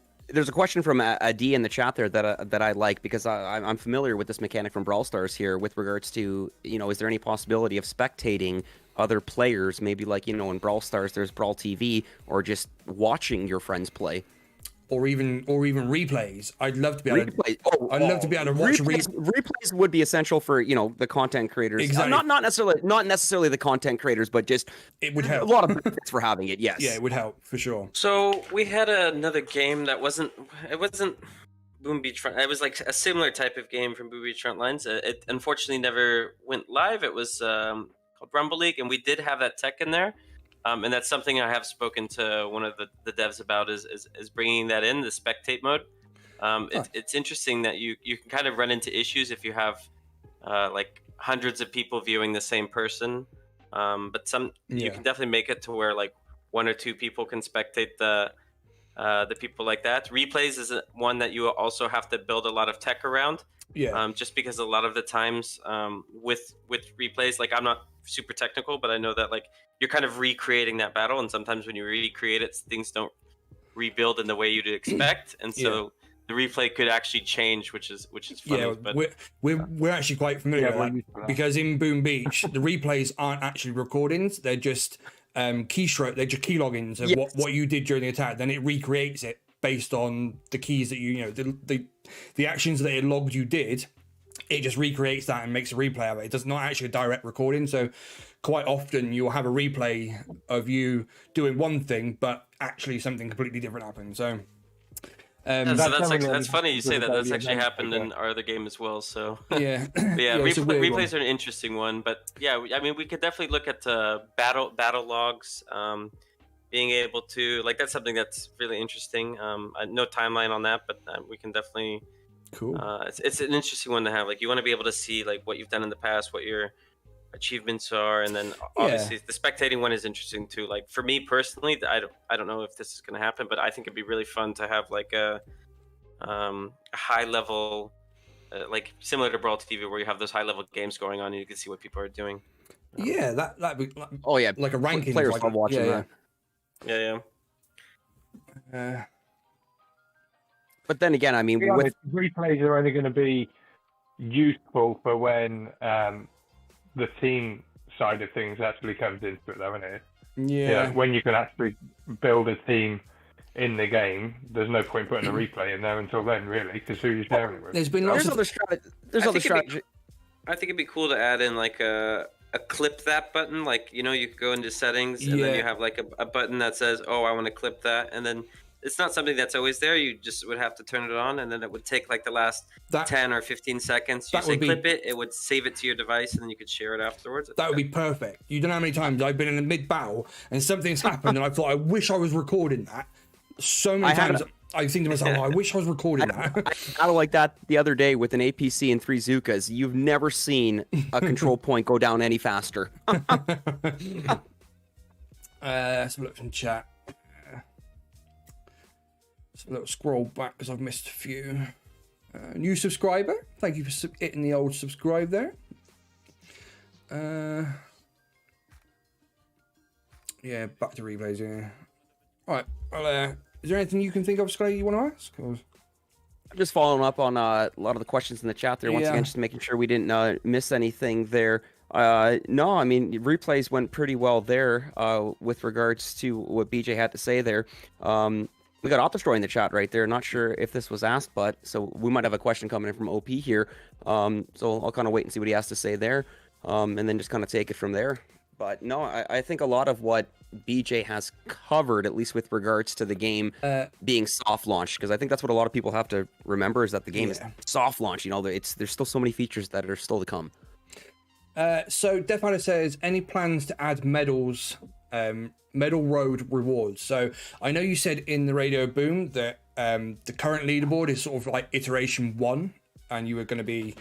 a question from a D in the chat there that I like, because I'm familiar with this mechanic from Brawl Stars here with regards to, is there any possibility of spectating other players, maybe like, in Brawl Stars there's Brawl TV, or just watching your friends play? Or even replays. I'd love to be able to. I'd love to be able to watch replays. Would be essential for the content creators. Exactly. Not necessarily the content creators, but just it would help. A lot of benefits for having it. Yes. Yeah, it would help for sure. So we had another game that wasn't Boom Beach Front. It was like a similar type of game from Boom Beach Frontlines. It unfortunately never went live. It was called Rumble League, and we did have that tech in there. And that's something I have spoken to one of the devs about is bringing that in, the spectate mode. It's interesting that you can kind of run into issues if you have like hundreds of people viewing the same person. But you can definitely make it to where like one or two people can spectate the people like that. Replays is one that you also have to build a lot of tech around. Yeah. Just because a lot of the times with replays, like I'm not super technical, but I know that like you're kind of recreating that battle, and sometimes when you recreate it, things don't rebuild in the way you'd expect, and so the replay could actually change, which is funny. Yeah, but we're actually quite familiar with that, because in Boom Beach the replays aren't actually recordings; they're just keystroke, they're just key logins of what you did during the attack. Then it recreates it based on the keys that the actions that it logged you did. It just recreates that and makes a replay of it. It does not actually a direct recording. So quite often you'll have a replay of you doing one thing, but actually something completely different happens. So, that's funny you say that. That's actually happened in our other game as well. So replays are an interesting one. But yeah, I mean, we could definitely look at battle logs. Being able to that's something that's really interesting. No timeline on that, but we can definitely. Cool. It's an interesting one to have. Like you want to be able to see like what you've done in the past, what your achievements are, and then obviously the spectating one is interesting too. Like for me personally, I don't know if this is going to happen, but I think it'd be really fun to have like a high level, like similar to Brawl TV, where you have those high level games going on and you can see what people are doing. Yeah, that'd be like a ranking. Players love watching that. Yeah. But then again, I mean, replays are only going to be useful for when the team side of things actually comes into it, though, isn't it? Yeah. When you can actually build a team in the game, there's no point putting a replay in there until then, really, because who you're sharing it with. There's other strategy. I think it'd be cool to add in like a clip that button. Like you could go into settings and then you have like a button that says, "Oh, I want to clip that," and then. It's not something that's always there. You just would have to turn it on, and then it would take like the last 10 or 15 seconds. You say clip it, it would save it to your device, and then you could share it afterwards. That would be perfect. You don't know how many times I've been in a mid-battle, and something's happened, and I thought, I wish I was recording that. So many times I think to myself, I wish I was recording that. I had like that the other day with an APC and 3 Zukas. You've never seen a control point go down any faster. Let's look from chat. A little scroll back because I've missed a few. New subscriber, thank you for hitting the old subscribe there. Yeah, back to replays. Yeah. All right. Well, is there anything you can think of, Scully, you want to ask? Or... I'm just following up on a lot of the questions in the chat there. Once again, just making sure we didn't miss anything there. No, I mean replays went pretty well there. With regards to what BJ had to say there. We got OpDestroy in the chat right there. Not sure if this was asked, but so we might have a question coming in from OP here. So I'll kind of wait and see what he has to say there, and then just kind of take it from there. But no, I think a lot of what BJ has covered, at least with regards to the game being soft launched, because I think that's what a lot of people have to remember is that the game is soft launch. There's still so many features that are still to come. So Deathfighter says, any plans to add medals? Medal road rewards. So I know you said in the Radio Boom that the current leaderboard is sort of like iteration 1, and you were going to be,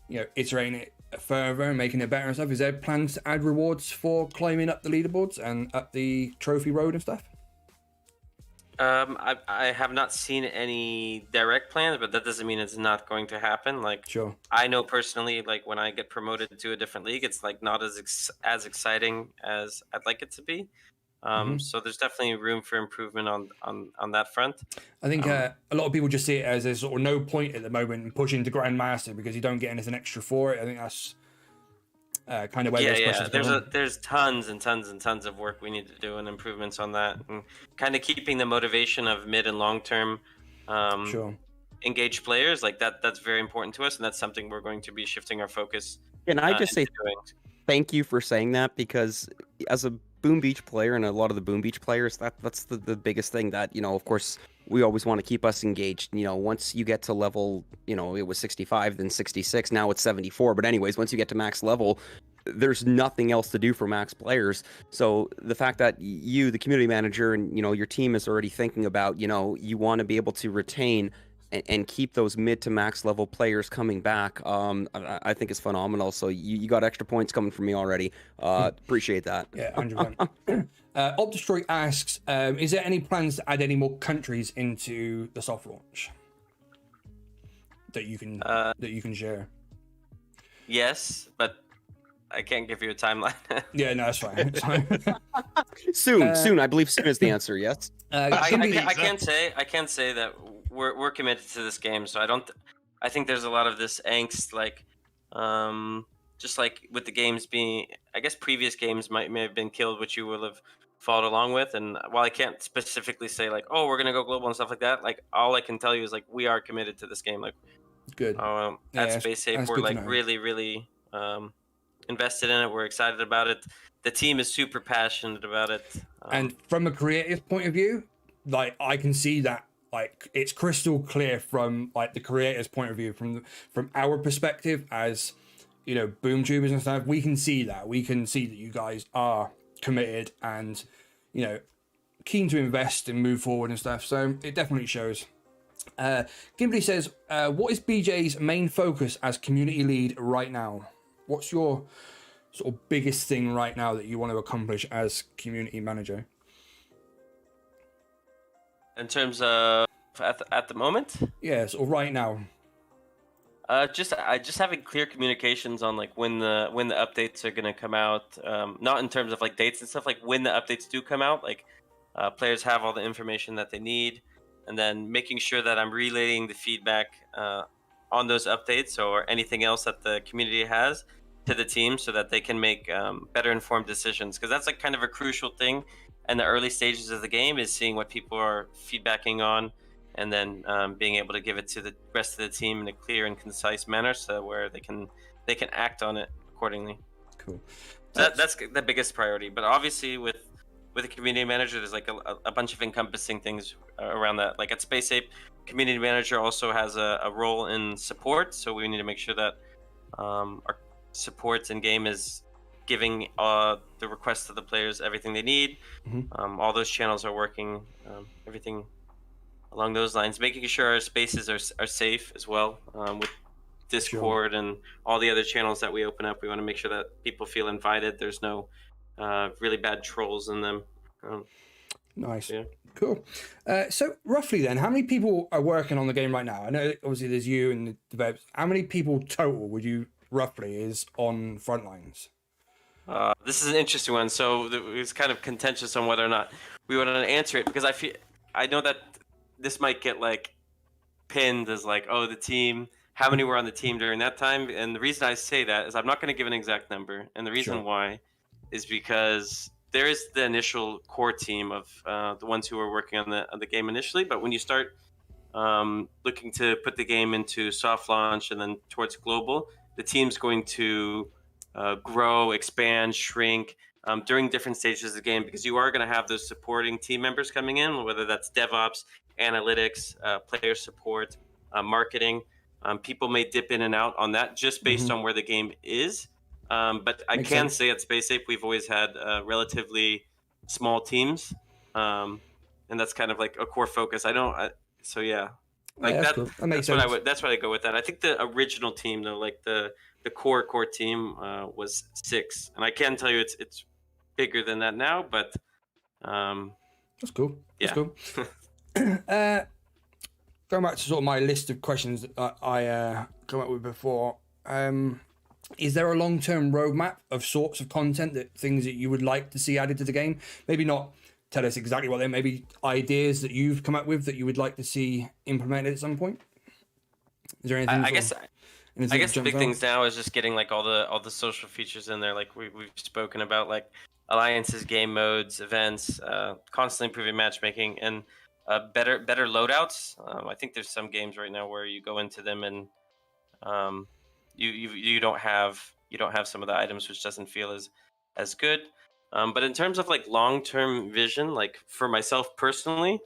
iterating it further and making it better and stuff. Is there plans to add rewards for climbing up the leaderboards and up the trophy road and stuff? I have not seen any direct plans, but that doesn't mean it's not going to happen. Like, sure, I know personally, like when I get promoted to a different league, it's like not as exciting as I'd like it to be. So there's definitely room for improvement on that front. I think a lot of people just see it as there's sort of no point at the moment in pushing to Grandmaster because you don't get anything extra for it. I think that's kind of where those questions come from. There's tons and tons and tons of work we need to do and improvements on that, and kind of keeping the motivation of mid and long term engaged players like that. That's very important to us, and that's something we're going to be shifting our focus. Can I just say thank you for saying that, because as a Boom Beach player and a lot of the Boom Beach players, that's the biggest thing that, of course, we always want to keep us engaged. Once you get to level, it was 65, then 66, now it's 74. But anyways, once you get to max level, there's nothing else to do for max players. So the fact that you, the community manager, and, your team is already thinking about, you want to be able to retain and keep those mid to max level players coming back, I think is phenomenal. So you got extra points coming from me already. Appreciate that. Yeah, 100%. Opdestroy asks, is there any plans to add any more countries into the soft launch that you can share? Yes, but I can't give you a timeline. Yeah, no, that's fine. It's fine. Soon. I believe soon is the answer. Yes. I can't say that we're committed to this game. So I think there's a lot of this angst, like, just like with the games being, I guess previous games may have been killed, which you will have followed along with. And while I can't specifically say like, oh, we're gonna go global and stuff like that, like all I can tell you is like we are committed to this game. Like, good. At Space Ape, we're like really invested in it. We're excited about it. The team is super passionate about it. And from a creative point of view, like I can see that, like it's crystal clear from like the creator's point of view, from our perspective as boom tubers and stuff. We can see that you guys are committed and keen to invest and move forward and stuff. So it definitely shows. Gimbley says, what is BJ's main focus as community lead right now? What's your sort of biggest thing right now that you want to accomplish as community manager? In terms of at the moment? Yeah, sort of right now. Just having clear communications on like when the updates are gonna come out. Not in terms of like dates and stuff, like when the updates do come out, like players have all the information that they need, and then making sure that I'm relaying the feedback on those updates or anything else that the community has to the team so that they can make better informed decisions, because that's like kind of a crucial thing in the early stages of the game, is seeing what people are feedbacking on and then being able to give it to the rest of the team in a clear and concise manner, so where they can act on it accordingly. Cool. That's the biggest priority. But obviously with a community manager, there's like a bunch of encompassing things around that. Like at Space Ape, community manager also has a role in support, so we need to make sure that our support in game is giving the requests of the players everything they need. All those channels are working, everything along those lines, making sure our spaces are safe as well, with Discord and all the other channels that we open up. We want to make sure that people feel invited. There's no really bad trolls in them. Nice. Yeah. Cool. So roughly then, how many people are working on the game right now? I know obviously there's you and the devs. How many people total would you roughly is on Frontlines? This is an interesting one. So it's kind of contentious on whether or not we want to answer it, because I know that this might get like pinned as like, oh, the team, how many were on the team during that time? And the reason I say that is I'm not going to give an exact number. And the reason why is because there is the initial core team of the ones who were working on the game initially. But when you start looking to put the game into soft launch and then towards global, the team's going to grow, expand, shrink during different stages of the game, because you are going to have those supporting team members coming in, whether that's DevOps, analytics, player support, marketing. People may dip in and out on that just based on where the game is. But I can say at Space Ape, we've always had relatively small teams. And that's kind of like a core focus. So yeah, like Yeah, that. cool. That makes That's sense. That's what I go with that. I think the original team though, like the core team, was 6, and I can tell you it's bigger than that now. But That's cool. That's yeah. cool. Going back to sort of my list of questions that I come up with before, is there a long-term roadmap of sorts of content, that things that you would like to see added to the game? Maybe not tell us exactly what they're, maybe ideas that you've come up with that you would like to see implemented at some point? Is there anything? I guess the big things now is just getting like all the social features in there, like we've spoken about, like alliances, game modes, events, constantly improving matchmaking, and better loadouts. I think there's some games right now where you go into them and you don't have some of the items, which doesn't feel as good. But in terms of like long-term vision, like for myself personally,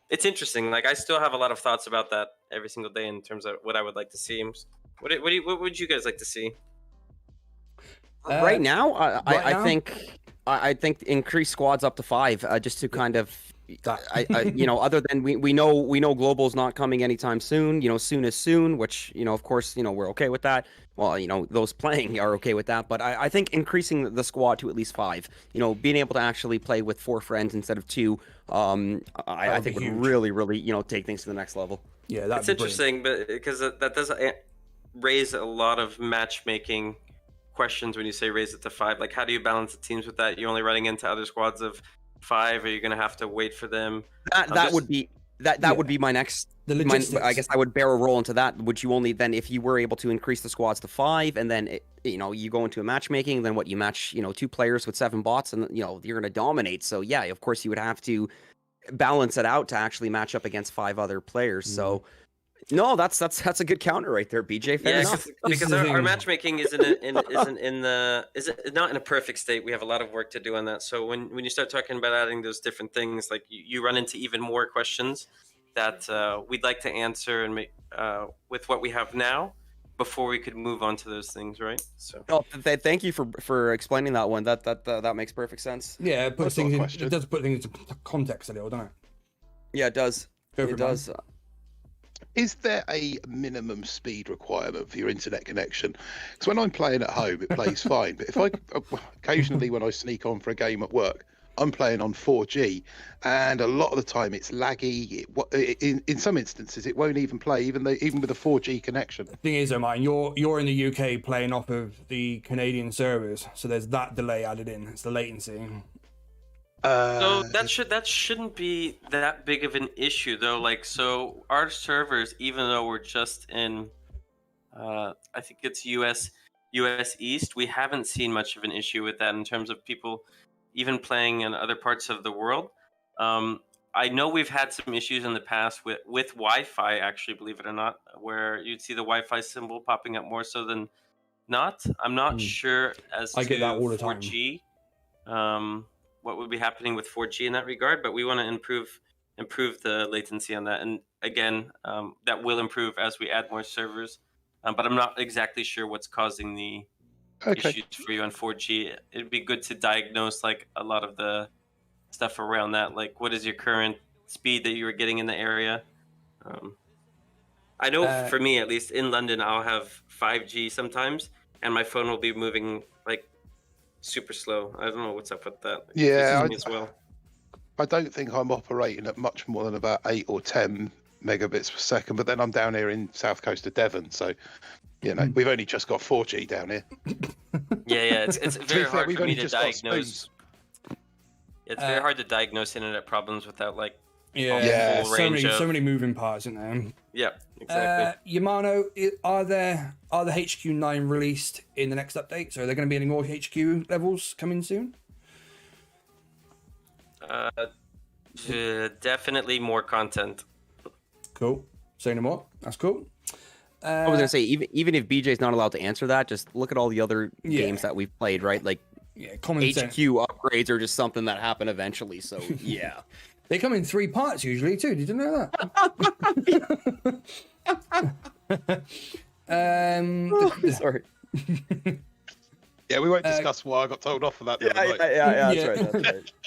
it's interesting. Like I still have a lot of thoughts about that every single day in terms of what I would like to see. What would you guys like to see? Right now, I think increase squads up to 5, just to kind of, other than we know global's not coming anytime soon. Soon is soon, which of course we're okay with that. Well, those playing are okay with that, but I think increasing the squad to at least 5, being able to actually play with 4 friends instead of 2, I think would really take things to the next level. Yeah, that's interesting, but because that does raise a lot of matchmaking questions when you say raise it to 5. Like, how do you balance the teams with that? You're only running into other squads of 5. Are you going to have to wait for them? That would be my next. I guess I would barrel roll into that. Would you only then, if you were able to increase the squads to 5, and then you go into a matchmaking, then what you match 2 players with 7 bots, and you're going to dominate. So yeah, of course you would have to balance it out to actually match up against 5 other players. So. No, that's a good counter right there, BJ. Fair enough. Because our matchmaking isn't not in a perfect state. We have a lot of work to do on that. So when you start talking about adding those different things, like you run into even more questions that we'd like to answer and make with what we have now before we could move on to those things, right? So. Thank you for explaining that one. That makes perfect sense. Yeah, it does put things into context a little, doesn't it? Yeah, it does. It does. Is there a minimum speed requirement for your internet connection? Because when I'm playing at home, it plays fine. But if occasionally when I sneak on for a game at work, I'm playing on 4G, and a lot of the time it's laggy. In some instances, it won't even play, even with a 4G connection. The thing is, Martin, you're in the UK playing off of the Canadian servers, so there's that delay added in. It's the latency. So that shouldn't be that big of an issue though. Like, so our servers, even though we're just in, I think it's US East, we haven't seen much of an issue with that in terms of people even playing in other parts of the world. I know we've had some issues in the past with Wi-Fi, actually, believe it or not, where you'd see the Wi-Fi symbol popping up more so than not. I'm not sure I get that all the 4G. What would be happening with 4G in that regard, but we want to improve the latency on that. And again, that will improve as we add more servers. But I'm not exactly sure what's causing the issues for you on 4G. It'd be good to diagnose like a lot of the stuff around that. Like, what is your current speed that you were getting in the area? I know for me, at least in London, I'll have 5G sometimes, and my phone will be moving like super slow. I don't know what's up with that. Yeah, as well. I don't think I'm operating at much more than about 8 or 10 megabits per second, but then I'm down here in south coast of Devon, so we've only just got 4G down here. Yeah, it's very hard for me to diagnose. It's very hard to diagnose internet problems without like so many moving parts in there. Yeah, exactly. Yamano, are the HQ9 released in the next update? So are there going to be any more HQ levels coming soon? Definitely more content. Cool. Say no more. That's cool. I was gonna say, even if BJ's not allowed to answer that, just look at all the other games that we've played, right? Like, common HQ sense. upgrades are just something that happen eventually. So yeah, they come in 3 parts usually too. Did you know that? Sorry. Yeah, we won't discuss why I got told off for that. Yeah, that's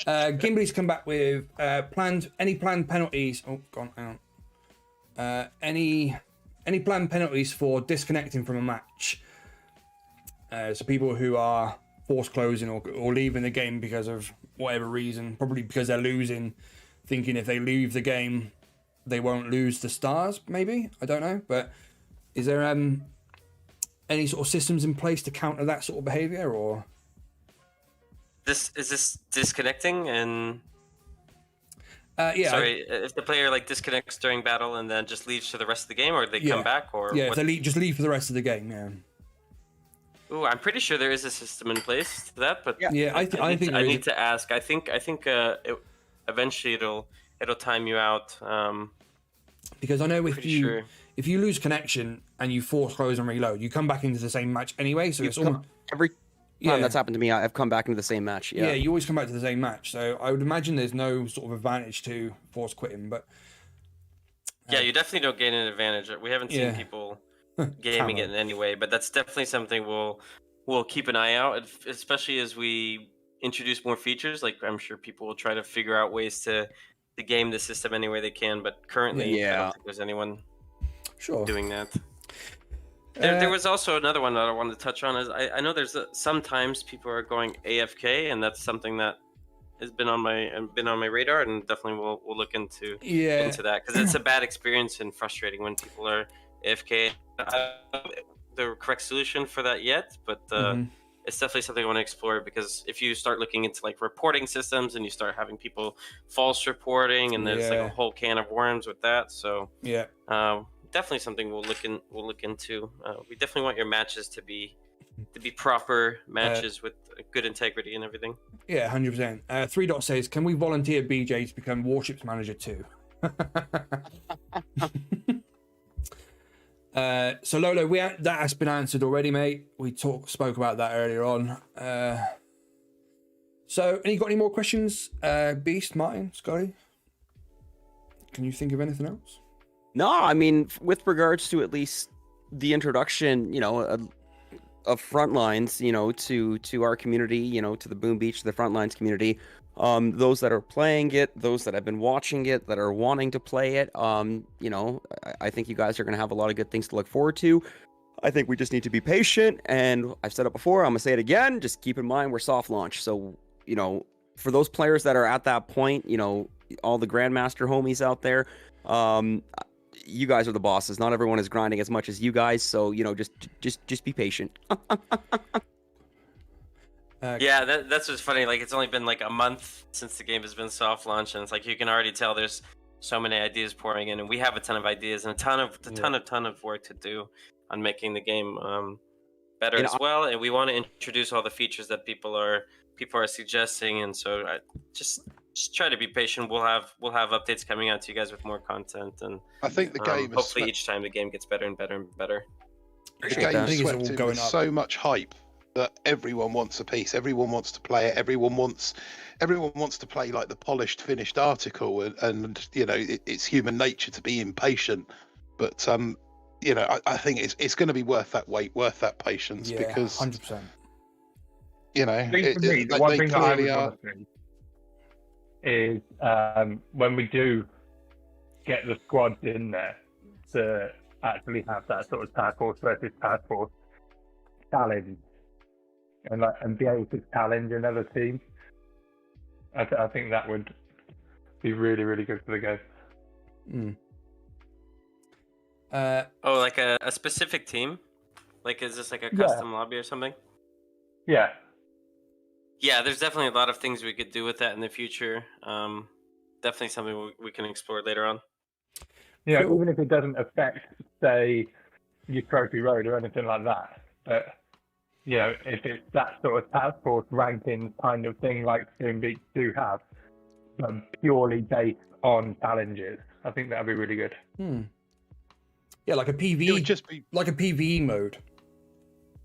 right. Gimbli's come back with any planned penalties. Oh, gone out. Any planned penalties for disconnecting from a match? So people who are forced closing or leaving the game because of whatever reason, probably because they're losing, thinking if they leave the game, they won't lose the stars, maybe? I don't know. But is there any sort of systems in place to counter that sort of behavior, or? Is this disconnecting and... Yeah. Sorry, if the player like disconnects during battle and then just leaves for the rest of the game, or they come back, or if they just leave for the rest of the game, yeah. Ooh, I'm pretty sure there is a system in place to that, but I think I need to ask. I think eventually it'll time you out. Because I know if you lose connection and you force close and reload, you come back into the same match anyway. So it's almost every time that's happened to me, I've come back into the same match. Yeah, you always come back to the same match. So I would imagine there's no sort of advantage to force quitting, but yeah, you definitely don't gain an advantage. We haven't seen people gaming it in any way, but that's definitely something we'll keep an eye out, especially as we introduce more features. Like, I'm sure people will try to figure out ways to game the system any way they can, but currently I don't think there's anyone doing that. There was also another one that I wanted to touch on. Is I know there's sometimes people are going AFK, and that's something that has been on my radar, and definitely we'll look into that, because it's a bad experience and frustrating when people are AFK. I don't know the correct solution for that yet, but it's definitely something I want to explore, because if you start looking into like reporting systems and you start having people false reporting, and there's like a whole can of worms with that. So definitely something we'll look into. We definitely want your matches to be proper matches with good integrity and everything. Yeah, 100%. 3 Dot says, can we volunteer BJ to become Warships Manager too? So Lolo, that has been answered already, mate. We spoke about that earlier on. So, got any more questions? Beast, Martin, Scotty? Can you think of anything else? No, I mean, with regards to at least the introduction, of Frontlines, to our community, to the Boom Beach, the Frontlines community, those that are playing it, those that have been watching it, that are wanting to play it, I think you guys are going to have a lot of good things to look forward to. I think we just need to be patient, and I've said it before, I'm going to say it again, just keep in mind we're soft launch. So, for those players that are at that point, all the Grandmaster homies out there, you guys are the bosses. Not everyone is grinding as much as you guys, so just be patient. That's what's funny. Like, it's only been like a month since the game has been soft launched, and it's like you can already tell there's so many ideas pouring in, and we have a ton of ideas and a ton of work to do on making the game better as well. And we want to introduce all the features that people are suggesting, and so just try to be patient. We'll have updates coming out to you guys with more content, and I think the game hopefully each time the game gets better and better and better. The game swept in with so much hype that everyone wants a piece. Everyone wants to play it. Everyone wants to play like the polished, finished article, and it's human nature to be impatient. But I think it's going to be worth that wait, worth that patience, because 100%. I think for me, the one thing that I would want to see is when we do get the squads in there to actually have that sort of task force versus task force challenge, and be able to challenge another team. I think that would be really, really good for the game. Like a specific team? Like, is this like a custom lobby or something? Yeah. Yeah, there's definitely a lot of things we could do with that in the future. Definitely something we can explore later on. Yeah, even if it doesn't affect, say, your trophy road or anything like that. But, if it's that sort of task force ranking kind of thing like Boom Beach do have, but purely based on challenges, I think that would be really good. Yeah, like a PvE. It would just be like a PvE mode.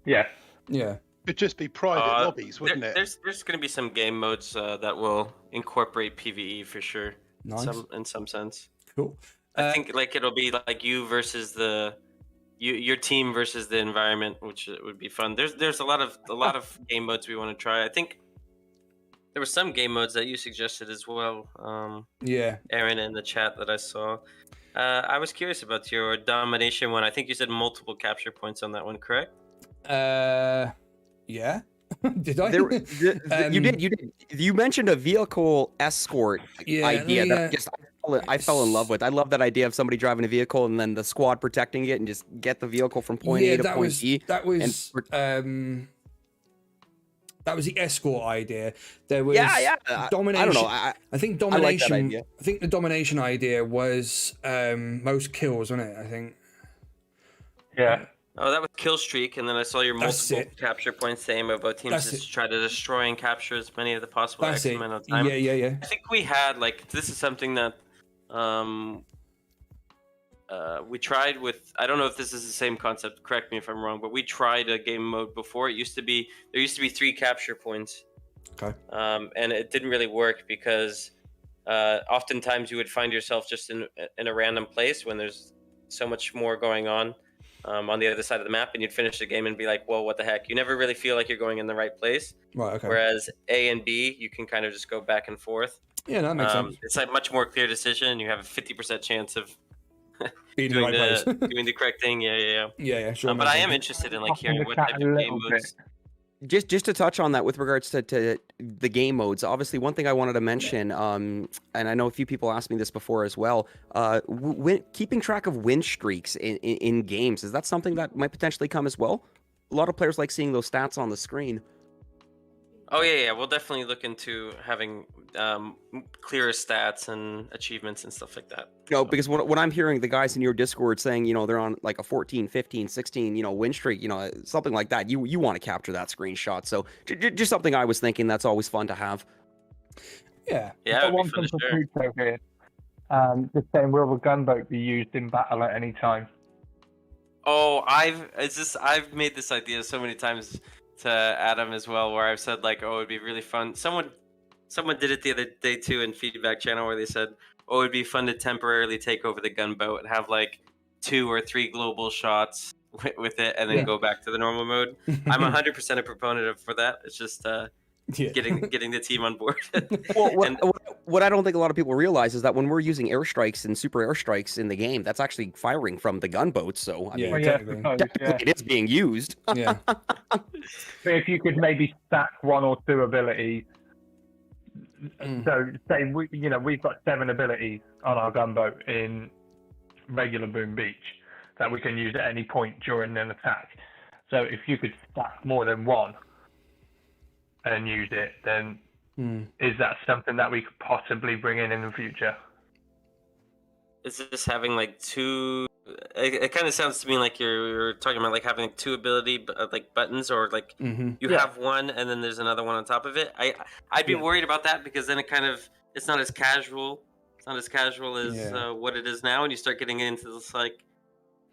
Yeah. Yeah. It'd just be private lobbies, wouldn't it? There's going to be some game modes that will incorporate PvE for sure. Nice. In some sense. Cool. I think like it'll be like you versus your team versus the environment, which would be fun. There's a lot of game modes we want to try. I think there were some game modes that you suggested as well. Yeah. Aaron in the chat that I saw. I was curious about your domination one. I think you said multiple capture points on that one, correct? Yeah. Did I? You did. You mentioned a vehicle escort idea that I fell in love with. I love that idea of somebody driving a vehicle and then the squad protecting it and just get the vehicle from point A to point B. That was the escort idea. There was domination. I don't know. I think domination. I like that idea. I think the domination idea was most kills, wasn't it? I think. Yeah. Oh, that was kill streak, and then I saw your multiple capture points saying about teams just try to destroy and capture as many of the possible X amount of time. Yeah. I think we had this is something that we tried with. I don't know if this is the same concept. Correct me if I'm wrong, but we tried a game mode before. There used to be 3 capture points. Okay. And it didn't really work because oftentimes you would find yourself just in a random place when there's so much more going on the other side of the map, and you'd finish the game and be like, "Whoa, what the heck?" You never really feel like you're going in the right place. Right. Okay. Whereas A and B, you can kind of just go back and forth. Yeah, that makes sense. It's a much more clear decision. You have a 50% chance of being doing the correct thing. Yeah. Sure. But I am interested in hearing what type of game modes. Just to touch on that with regards to the game modes, obviously one thing I wanted to mention, and I know a few people asked me this before as well, keeping track of win streaks in games, is that something that might potentially come as well? A lot of players like seeing those stats on the screen. Oh yeah, we'll definitely look into having clearer stats and achievements and stuff like that. No, because when I'm hearing the guys in your Discord saying, they're on like a 14, 15, 16, win streak, something like that, you want to capture that screenshot. So just something I was thinking that's always fun to have. Yeah. Yeah, one thing for Pluto here. Just saying, will the gunboat be used in battle at any time? Oh, I've made this idea so many times to Adam as well, where I've said it'd be really fun. Someone did it the other day too in feedback channel where they said, it'd be fun to temporarily take over the gunboat and have 2 or 3 global shots with it, and then go back to the normal mode. I'm 100% a proponent for that. It's just getting the team on board. What I don't think a lot of people realize is that when we're using airstrikes and super airstrikes in the game, that's actually firing from the gunboats. So I mean, technically it is being used. Yeah. But if you could maybe stack 1 or 2 abilities. So say we've got 7 abilities on our gunboat in regular Boom Beach that we can use at any point during an attack. So if you could stack more than 1 and use it, then is that something that we could possibly bring in the future? Is this having 2? It kind of sounds to me like you're talking about having 2 ability buttons, or you have one and then there's another one on top of it. I'd be worried about that, because then it's not as casual. It's not as casual as what it is now, and you start getting into this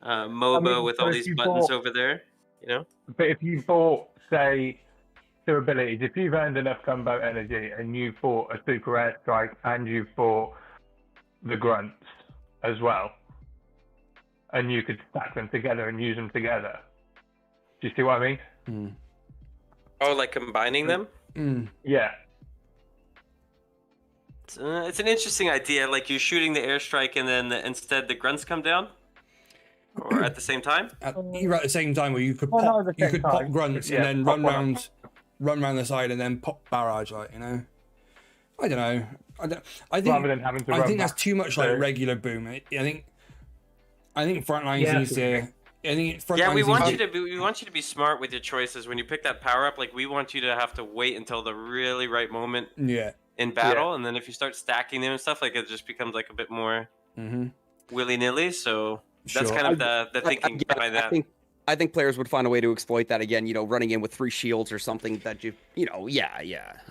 MOBA with all these buttons over there. But if you bought, say, 2 abilities, if you've earned enough gunboat energy and you bought a super airstrike and you bought the grunts as well, and you could stack them together and use them together. Do you see what I mean? Oh, combining them? Yeah. It's an interesting idea. You're shooting the airstrike and then instead the grunts come down? Or at the same time? You're at the same time, where you could pop grunts and then run round the side and then pop barrage, I don't know. I think rather than having to think that's too much regular Boom. I think Frontlines needs to. We want you to be smart with your choices when you pick that power up. We want you to have to wait until the really right moment. In battle, and then if you start stacking them and stuff, it just becomes a bit more willy nilly. So that's kind of the thinking behind that. I think players would find a way to exploit that again. Running in with 3 shields or something that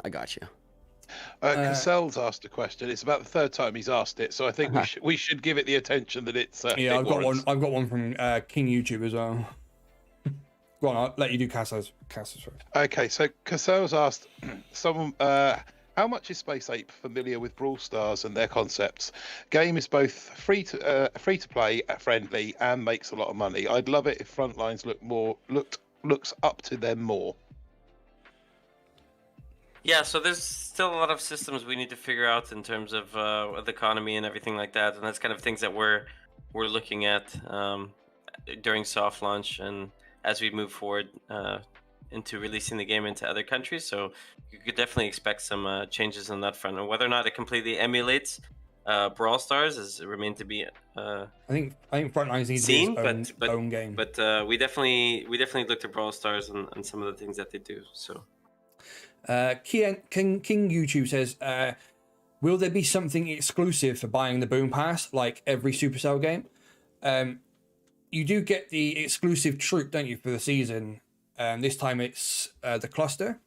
I got you. Cassell's asked a question. It's about the 3rd time he's asked it, so I think we should give it the attention that it's. I've got one. I've got one from King YouTube as well. Go on, I'll let you do Casso's first. Okay, so Cassell's asked someone. How much is Space Ape familiar with Brawl Stars and their concepts? Game is both free to play, friendly, and makes a lot of money. I'd love it if Frontlines looks up to them more. Yeah, so there's still a lot of systems we need to figure out in terms of the economy and everything like that, and that's kind of things that we're looking at during soft launch and as we move forward into releasing the game into other countries. So you could definitely expect some changes on that front, and whether or not it completely emulates Brawl Stars is remain to be I think Frontlines needs seen, to be its own game. But we definitely looked at Brawl Stars and some of the things that they do. So. King YouTube says, will there be something exclusive for buying the Boom Pass, like every Supercell game? You do get the exclusive troop, don't you, for the season? This time it's the cluster.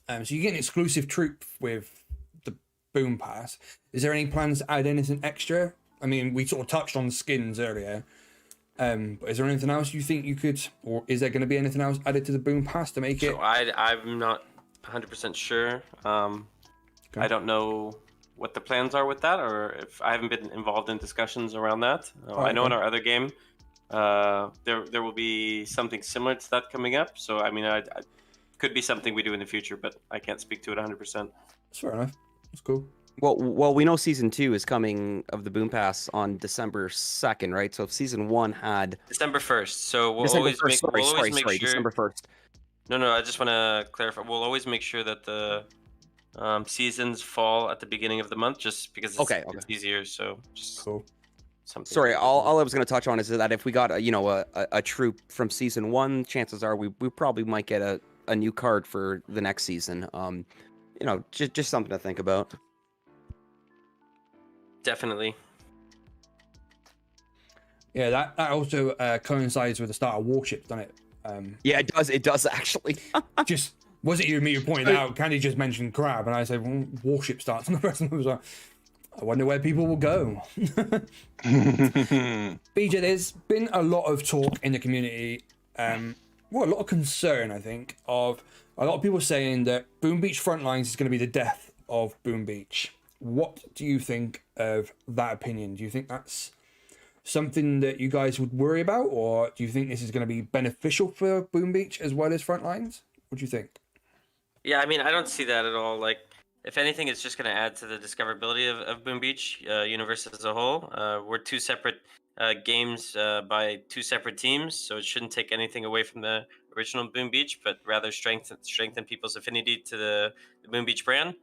So you get an exclusive troop with the Boom Pass. Is there any plans to add anything extra? I mean, we sort of touched on skins earlier. But is there anything else you think you could, or is there going to be anything else added to the Boom Pass to make it? So I'm not 100% sure. Okay. I don't know what the plans are with that, or if I haven't been involved in discussions around that. I know in our other game, there will be something similar to that coming up. So I mean, I could be something we do in the future, but I can't speak to it 100%. That's fair enough. That's cool. Well, we know season 2 is coming of the Boom Pass on December 2nd, right? So if season 1 had December 1st, so we'll December always 1st, make, we'll always make sure. December 1st. No, I just want to clarify. We'll always make sure that the seasons fall at the beginning of the month, just because it's easier. So just cool. Something. Sorry, all I was going to touch on is that if we got a troop from season 1, chances are we probably might get a new card for the next season. Just something to think about. Definitely. Yeah, that also coincides with the start of Warships, doesn't it? Yeah, it does. It does actually. Just was it you and me who pointed out? Candy just mentioned crab, and I said Warship starts on the first one. I wonder where people will go. BJ, there's been a lot of talk in the community, a lot of concern, I think, of a lot of people saying that Boom Beach Frontlines is going to be the death of Boom Beach. What do you think of that opinion? Do you think that's something that you guys would worry about, or do you think this is going to be beneficial for Boom Beach as well as Frontlines? What do you think? Yeah, I mean, I don't see that at all. Like, if anything, it's just going to add to the discoverability of Boom Beach universe as a whole. We're two separate games by two separate teams, so it shouldn't take anything away from the original Boom Beach, but rather strengthen people's affinity to the Boom Beach brand.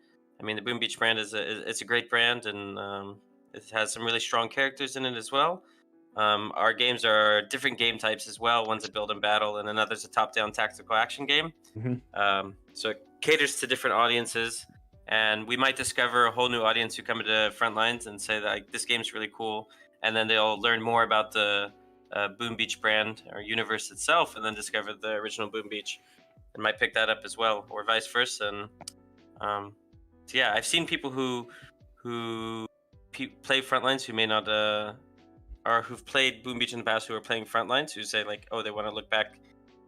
I mean, the Boom Beach brand it's a great brand, and it has some really strong characters in it as well. Our games are different game types as well. One's a build and battle, and another's a top-down tactical action game. Mm-hmm. So it caters to different audiences, and we might discover a whole new audience who come into Frontlines and say that like, this game's really cool, and then they'll learn more about the Boom Beach brand or universe itself, and then discover the original Boom Beach, and might pick that up as well, or vice versa. And so yeah, I've seen people who play Frontlines who may not or who've played Boom Beach in the past who are playing Frontlines who say like, oh, they want to look back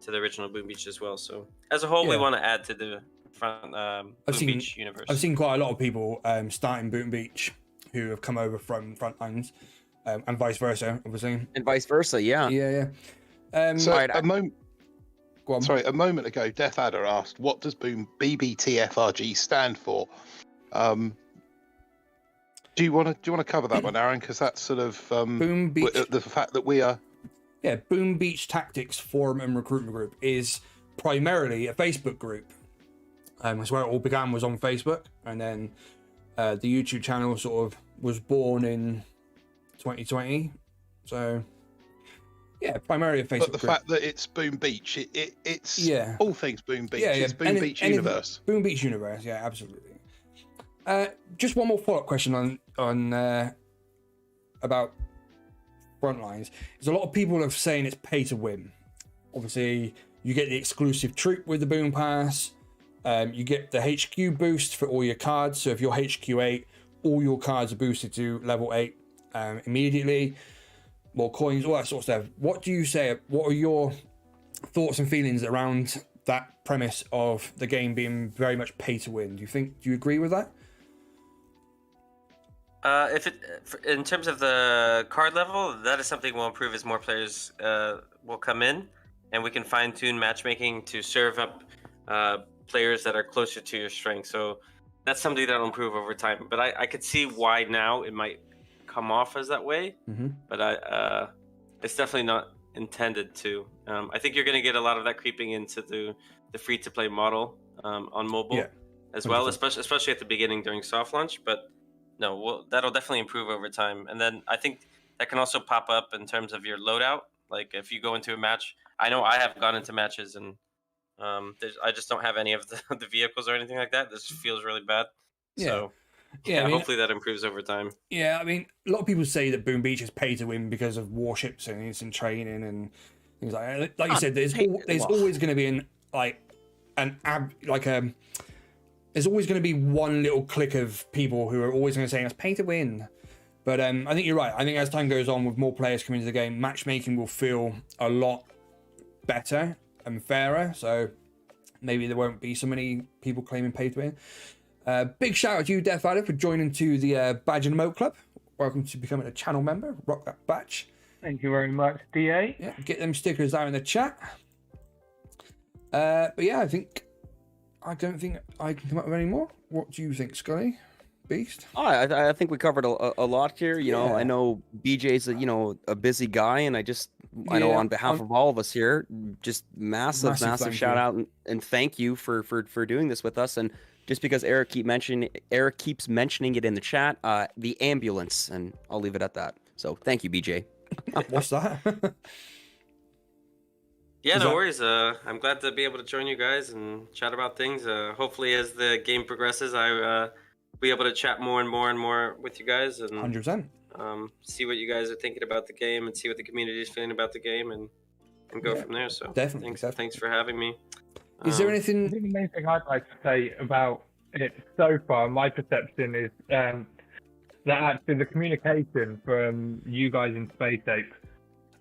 to the original Boom Beach as well. So as a whole, we want to add to the Boom Beach universe. I've seen quite a lot of people starting Boom Beach who have come over from Frontlines, and vice versa, obviously. And vice versa, yeah. Yeah. A moment ago, Death Adder asked, "What does BBTFRG stand for?" Do you want to cover that one, Aaron? Because that's sort of Boom Beach. The fact that we are. Yeah, Boom Beach Tactics Forum and Recruitment Group is primarily a Facebook group. That's where it all began, was on Facebook, and then the YouTube channel sort of was born in 2020. So yeah, primarily a Facebook But the group. fact that it's Boom Beach, it's all things Boom Beach. Yeah, It's Boom Beach universe. Boom Beach universe, yeah, absolutely. Just one more follow-up question on about Frontlines. There's a lot of people are saying it's pay to win. Obviously, you get the exclusive troop with the Boom Pass. You get the HQ boost for all your cards. So if you're HQ 8, all your cards are boosted to level 8 immediately. More coins, all that sort of stuff. What do you say? What are your thoughts and feelings around that premise of the game being very much pay to win? Do you agree with that? In terms of the card level, that is something we'll improve as more players will come in, and we can fine tune matchmaking to serve up players that are closer to your strength. So that's something that'll improve over time. But I could see why now it might come off as that way. But it's definitely not intended to. I think you're going to get a lot of that creeping into the free-to-play model on mobile as well, especially at the beginning during soft launch. But no, well, that'll definitely improve over time. And then I think that can also pop up in terms of your loadout. Like if you go into a match, I know I have gone into matches and I just don't have any of the vehicles or anything like that. This feels really bad. So I mean, hopefully that improves over time. Yeah, I mean, a lot of people say that Boom Beach is pay to win because of warships and instant training and things like that. Like you said, there's always going to be there's always going to be one little clique of people who are always going to say it's pay to win. But I think you're right. I think as time goes on, with more players coming into the game, matchmaking will feel a lot better and fairer. So maybe there won't be so many people claiming pay to win. Big shout out to you, Death Adder, for joining to the Badge and Emote Club. Welcome to becoming a channel member. Rock that badge. Thank you very much, DA. Yeah, get them stickers out in the chat. But yeah, I don't think I can come up with any more. What do you think, Scully? Beast? I think we covered a lot here. You know, I know BJ's a busy guy, and I know on behalf of all of us here, just massive shout out and thank you for doing this with us. And just because Eric keeps mentioning it in the chat, the ambulance, and I'll leave it at that. So thank you, BJ. What's that? Yeah, no worries. I'm glad to be able to join you guys and chat about things. Hopefully, as the game progresses, I be able to chat more and more with you guys and 100%. See what you guys are thinking about the game and see what the community is feeling about the game and go from there. So definitely. Thanks for having me. Is there anything? The main thing I'd like to say about it so far, my perception is that actually the communication from you guys in Space Ape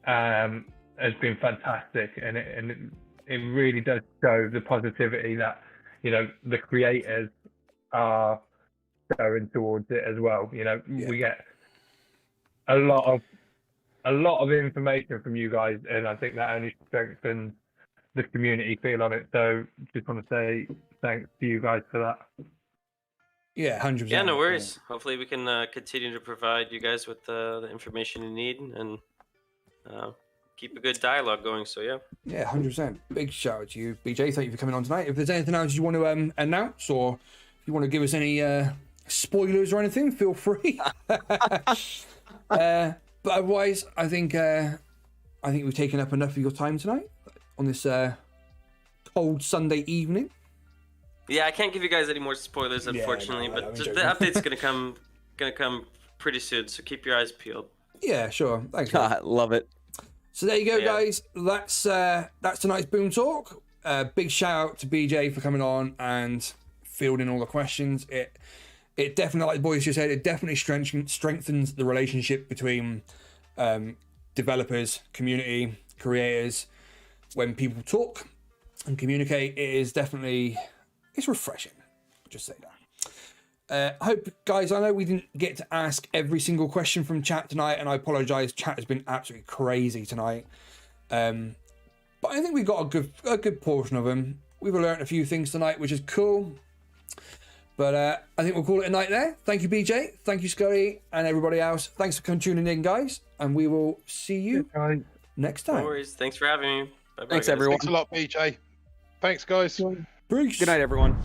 has been fantastic, and it really does show the positivity that the creators are going towards it as well. We get a lot of information from you guys, and I think that only strengthens the community feel on it. So just want to say thanks to you guys for that. Yeah, 100%. Yeah, no worries. Hopefully we can continue to provide you guys with the information you need and keep a good dialogue going. So yeah, 100%. Big shout out to you, BJ. Thank you for coming on tonight. If there's anything else you want to announce, or if you want to give us any spoilers or anything, feel free. But otherwise, I think we've taken up enough of your time tonight on this cold Sunday evening. Yeah, I can't give you guys any more spoilers, unfortunately, but the update's gonna come pretty soon. So keep your eyes peeled. Yeah, sure. Thanks. Love it. So there you go, guys. That's tonight's Boom Talk. Big shout out to BJ for coming on and fielding all the questions. It definitely, like the boys just said, it definitely strengthens the relationship between developers, community, creators. When people talk and communicate, it's refreshing. I'll just say that. I hope, guys, I know we didn't get to ask every single question from chat tonight, and I apologize. Chat has been absolutely crazy tonight. But I think we got a good portion of them. We've learned a few things tonight, which is cool. But I think we'll call it a night there. Thank you, BJ. Thank you, Scotty, and everybody else. Thanks for tuning in, guys. And we will see you next time. No worries. Thanks for having me. Bye-bye, Thanks, guys. everyone. Thanks a lot, BJ. Thanks, guys. Peace. Good night, everyone.